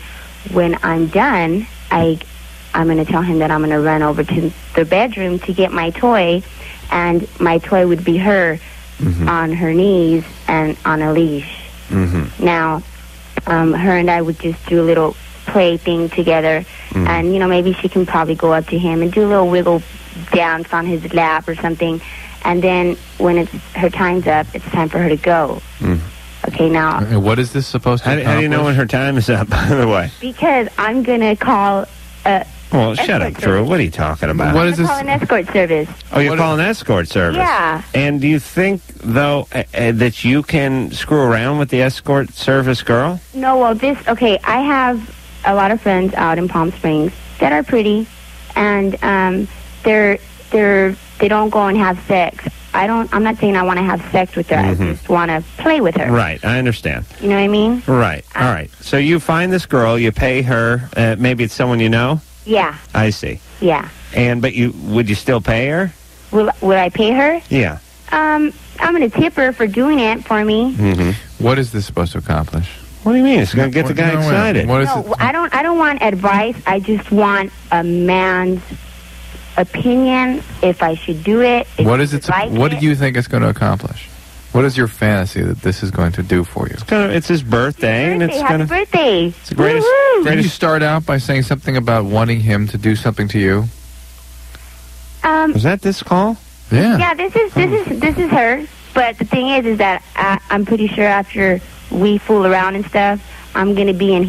when I'm done, I'm going to tell him that I'm going to run over to the bedroom to get my toy, and my toy would be her on her knees and on a leash. Now, her and I would just do a little play thing together, and, you know, maybe she can probably go up to him and do a little wiggle dance on his lap or something, and then when her time's up, it's time for her to go. Okay, now... What is this supposed to accomplish? How do you know when her time is up, by the way? Because I'm going to call... Well, shut up, Drew. What are you talking about? What is this? I'm going to call an escort service. Oh, you're calling escort service? Yeah. And do you think, though, that you can screw around with the escort service girl? No, well, okay, I have a lot of friends out in Palm Springs that are pretty, and they don't go and have sex. I'm not saying I want to have sex with her. I just want to play with her. Right, I understand. You know what I mean? Right, all right. So you find this girl, you pay her, maybe it's someone you know? Yeah. I see. Yeah. But would you still pay her? Would I pay her? Yeah. I'm going to tip her for doing it for me. What is this supposed to accomplish? What do you mean? It's going to get the guy excited. I don't want advice. I just want a man's opinion, if I should do it. What is it? What do you think it's going to accomplish? What is your fantasy that this is going to do for you? It's his birthday, and it's Happy birthday! It's the greatest. Did you start out by saying something about wanting him to do something to you? Was that this call? Yeah. Yeah, this is her. But the thing is that I'm pretty sure after we fool around and stuff, he's going to be in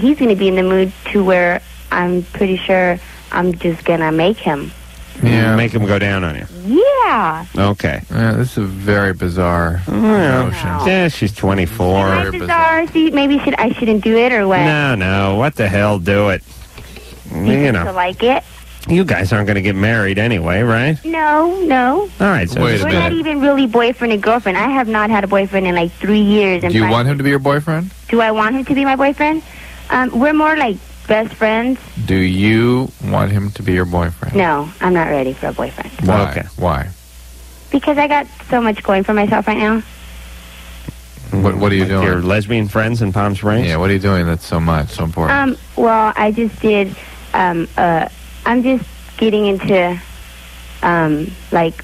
the mood to where I'm pretty sure I'm just going to make him. Yeah. Make him go down on you. Yeah. Okay. Yeah, this is a very bizarre notion. Yeah, she's 24. Am I bizarre? See, maybe I shouldn't do it or what? No. What the hell? Do it. You know. To like it? You guys aren't going to get married anyway, right? No. All right. So Wait a we're minute. not even really boyfriend and girlfriend. I have not had a boyfriend in like 3 years. Do you want him to be your boyfriend? Do I want him to be my boyfriend? We're more like best friends. Do you want him to be your boyfriend? No, I'm not ready for a boyfriend. Why? Okay. Why? Because I got so much going for myself right now. What are you doing? Your lesbian friends in Palm Springs? Yeah, what are you doing that's so important? Well, I just did, I'm just getting into, like...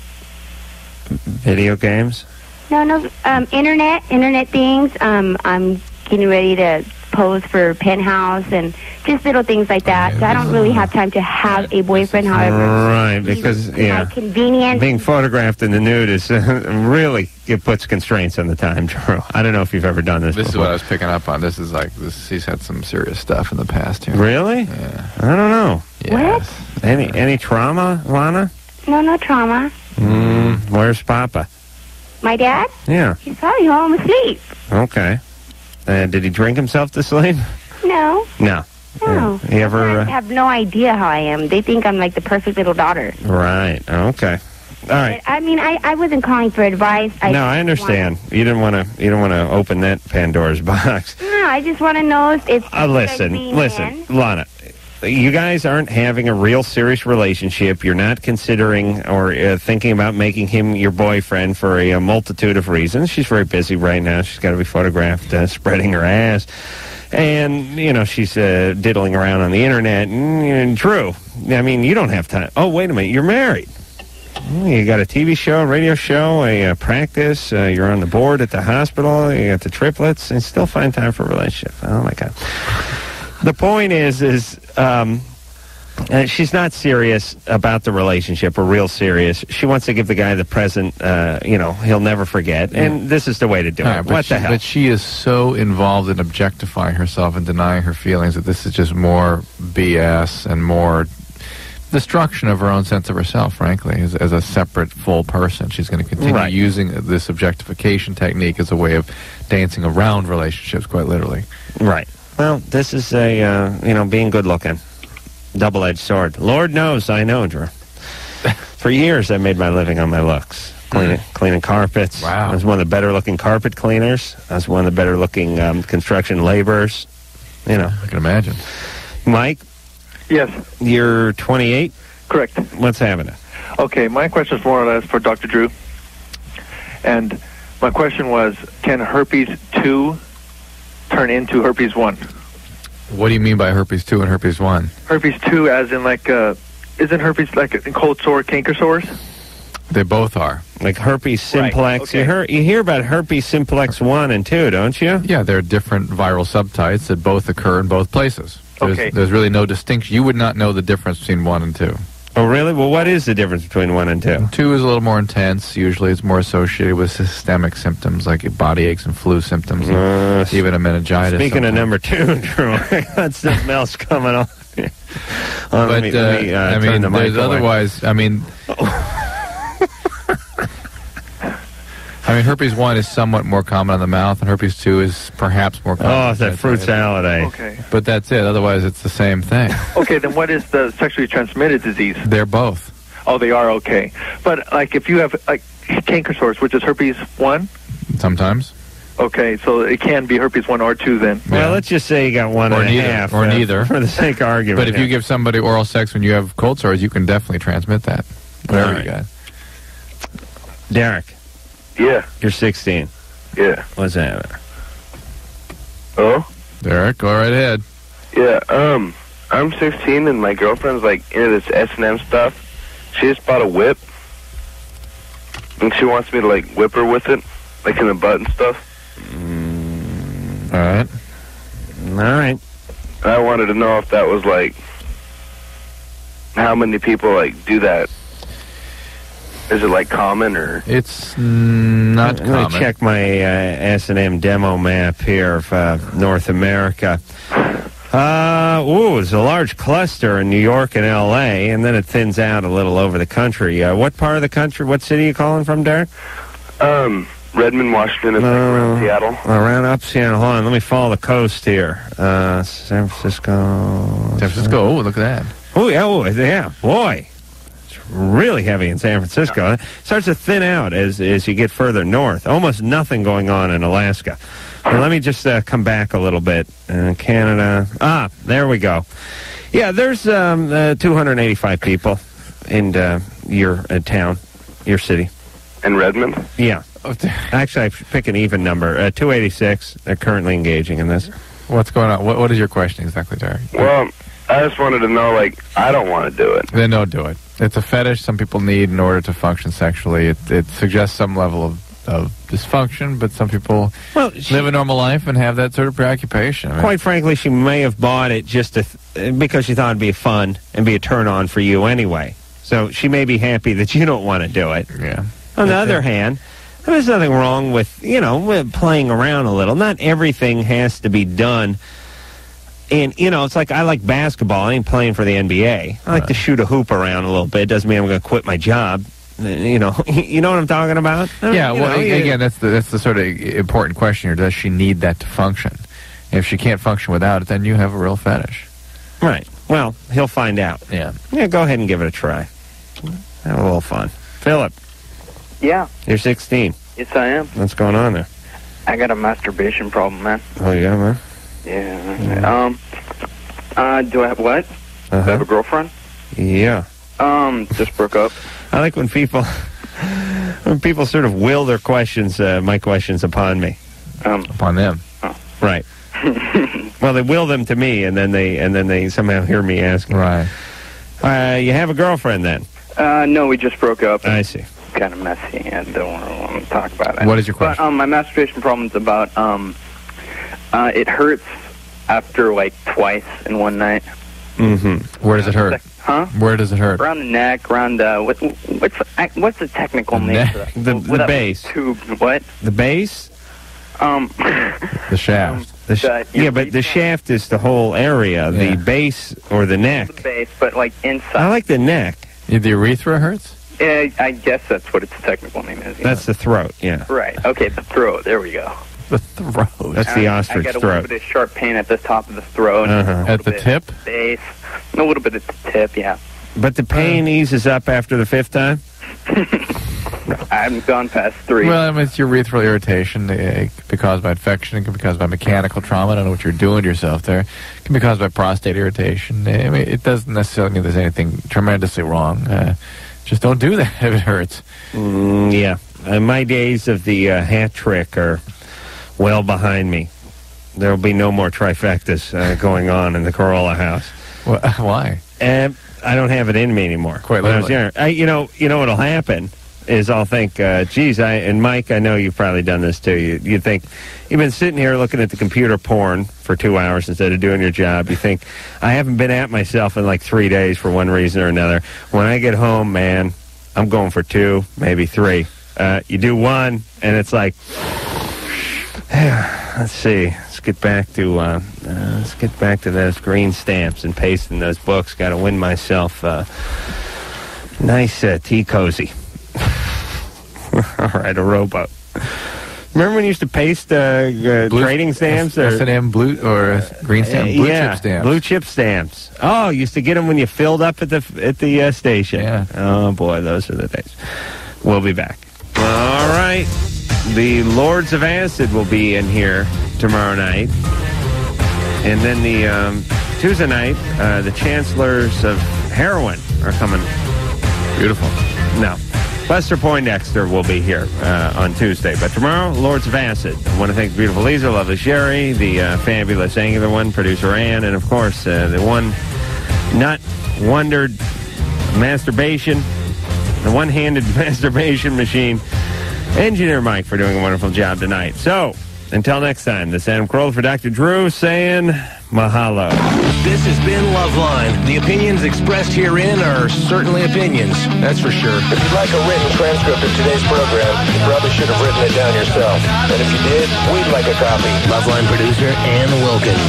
Video games? No, internet things. I'm getting ready to pose for Penthouse and just little things like that. So I don't really have time to have a boyfriend. However, Right, because convenience. being photographed in the nude is really, it puts constraints on the time, Drew. I don't know if you've ever done this This before. is what I was picking up on. This is like this. He's had some serious stuff in the past here. Really? Yeah. I don't know. What? Any trauma, Lana? No trauma. Where's Papa? My dad? Yeah. He's probably home asleep. Okay. Did he drink himself to sleep? No. No. No. He ever? I have no idea how I am. They think I'm like the perfect little daughter. Right. Okay. All right. I mean, I wasn't calling for advice. No, I understand. You didn't want to open that Pandora's box. No, I just want to know if Listen, Lana. You guys aren't having a real serious relationship. You're not considering or thinking about making him your boyfriend for a multitude of reasons. She's very busy right now. She's got to be photographed spreading her ass. And, she's diddling around on the internet. And Drew, I mean, you don't have time. Oh, wait a minute. You're married. You got a TV show, a radio show, a practice. You're on the board at the hospital. You got the triplets. And still find time for a relationship. Oh, my God. The point is she's not serious about the relationship, or real serious. She wants to give the guy the present, he'll never forget. And this is the way to do it. What the hell? But she is so involved in objectifying herself and denying her feelings that this is just more BS and more destruction of her own sense of herself, frankly, as a separate, full person. She's going to continue using this objectification technique as a way of dancing around relationships, quite literally. Right. Well, this is being good looking. Double-edged sword. Lord knows I know, Drew. For years, I made my living on my looks. Cleaning carpets. Wow. I was one of the better-looking carpet cleaners. I was one of the better-looking construction laborers. I can imagine. Mike? Yes. You're 28? Correct. What's happening? Okay, my question is more or less for Dr. Drew. And my question was, can herpes 2 turn into herpes 1? What do you mean by herpes 2 and herpes 1? Herpes 2 as in isn't herpes like a cold sore, canker sores? They both are. Like herpes simplex. Right. Okay. You hear about herpes simplex 1 and 2, don't you? Yeah, there are different viral subtypes that both occur in both places. There's really no distinction. You would not know the difference between 1 and 2. Oh, really? Well, what is the difference between 1 and 2? 2 is a little more intense. Usually it's more associated with systemic symptoms like body aches and flu symptoms, and even a meningitis. Speaking of number 2, Drew, I got something else coming on. But, there's otherwise, herpes 1 is somewhat more common on the mouth, and herpes 2 is perhaps more common. Oh, it's that fruit salad, eh? Okay. But that's it. Otherwise, it's the same thing. Okay, then what is the sexually transmitted disease? They're both. Oh, they are, okay. But, if you have, canker sores, which is herpes 1? Sometimes. Okay, so it can be herpes 1 or 2 then. Well, let's just say you got 1 or and neither, a half. Or neither. For the sake of argument. But if you give somebody oral sex when you have cold sores, you can definitely transmit that. Whatever you got. Derek. Yeah. You're 16. Yeah. What's happening? Oh? Derek, go right ahead. Yeah, I'm 16 and my girlfriend's into this S&M stuff. She just bought a whip. And she wants me to whip her with it, in the butt and stuff. All right. All right. I wanted to know if that was how many people do that. Is it common or? It's not common. Let me check my S&M demo map here of North America. There's a large cluster in New York and L.A., and then it thins out a little over the country. What part of the country, what city are you calling from, Derek? Redmond, Washington, and around Seattle. Around up Seattle. Hold on, let me follow the coast here. San Francisco. San Francisco, oh, look at that. Oh, yeah, boy. Really heavy in San Francisco. It starts to thin out as you get further north. Almost nothing going on in Alaska. Well, let me just come back a little bit. Canada. There we go. Yeah, there's 285 people in your town, your city. In Redmond? Yeah. Actually, I pick an even number. 286. They're currently engaging in this. What's going on? What is your question exactly, Derek? Well, I just wanted to know, I don't want to do it. Then don't do it. It's a fetish some people need in order to function sexually. It suggests some level of dysfunction, but some people live a normal life and have that sort of preoccupation. I mean, quite frankly, she may have bought it just because she thought it'd be fun and be a turn-on for you anyway. So she may be happy that you don't want to do it. Yeah. On the other hand, there's nothing wrong with, with playing around a little. Not everything has to be done. And, it's like I like basketball. I ain't playing for the NBA. I like to shoot a hoop around a little bit. It doesn't mean I'm going to quit my job. You know what I'm talking about? Yeah, again, that's the sort of important question here. Does she need that to function? If she can't function without it, then you have a real fetish. Right. Well, he'll find out. Yeah. Yeah, go ahead and give it a try. Have a little fun. Philip. Yeah. You're 16. Yes, I am. What's going on there? I got a masturbation problem, man. Oh, yeah, man? Yeah. Do I have what? Do I have a girlfriend? Yeah. Just broke up. I like when people sort of will their questions, my questions upon me. Upon them. Oh. Right. Well, they will them to me, and then they somehow hear me asking. Right. You have a girlfriend then? No, we just broke up. I see. Kind of messy. I don't want to talk about it. What is your question? But, my masturbation problem is about it hurts after like twice in one night. Mm-hmm. Where does it hurt? Huh? Where does it hurt? Around the neck, around what's the technical name for that? The base. Tube. What? The base? The shaft. Yeah, but the shaft is the whole area. The base or the neck. The base, but like inside. I like the neck. The urethra hurts? I guess that's what its technical name is. That's the throat, yeah. Right. Okay, the throat. There we go. The throat. That's the ostrich I got a throat. little bit of sharp pain at the top of the throat. At the tip? Base. A little bit at the tip, yeah. But the pain eases up after the 5th time? I haven't gone past 3. Well, I mean, it's urethral irritation. It can be caused by infection. It can be caused by mechanical trauma. I don't know what you're doing to yourself there. It can be caused by prostate irritation. I mean, it doesn't necessarily mean there's anything tremendously wrong. Just don't do that if it hurts. Yeah. My days of the hat trick are well behind me. There will be no more trifectas going on in the Carolla house. Why? I don't have it in me anymore. Quite literally. You know what'll happen is I'll think, geez, and Mike, I know you've probably done this too. You think, you've been sitting here looking at the computer porn for 2 hours instead of doing your job. You think, I haven't been at myself in like 3 days for one reason or another. When I get home, man, I'm going for 2, maybe 3. You do 1, and it's like, let's see. Let's get back to those green stamps and pasting those books. Got to win myself nice tea cozy. All right, a rowboat. Remember when you used to paste trading stamps? S&M blue or green stamp? Blue chip stamps. Blue chip stamps. Oh, you used to get them when you filled up at the station. Yeah. Oh, boy, those are the days. We'll be back. All right. The Lords of Acid will be in here tomorrow night. And then the Tuesday night, the Chancellors of Heroin are coming. Beautiful. No. Buster Poindexter will be here on Tuesday. But tomorrow, Lords of Acid. I want to thank the beautiful Lisa, lovely Sherry, the fabulous Angular One, producer Ann, and, of course, the one not wondered masturbation, the one-handed masturbation machine, Engineer Mike, for doing a wonderful job tonight. So, until next time, this is Adam Carolla for Dr. Drew saying mahalo. This has been Loveline. The opinions expressed herein are certainly opinions, that's for sure. If you'd like a written transcript of today's program, you probably should have written it down yourself. And if you did, we'd like a copy. Loveline producer Ann Wilkins.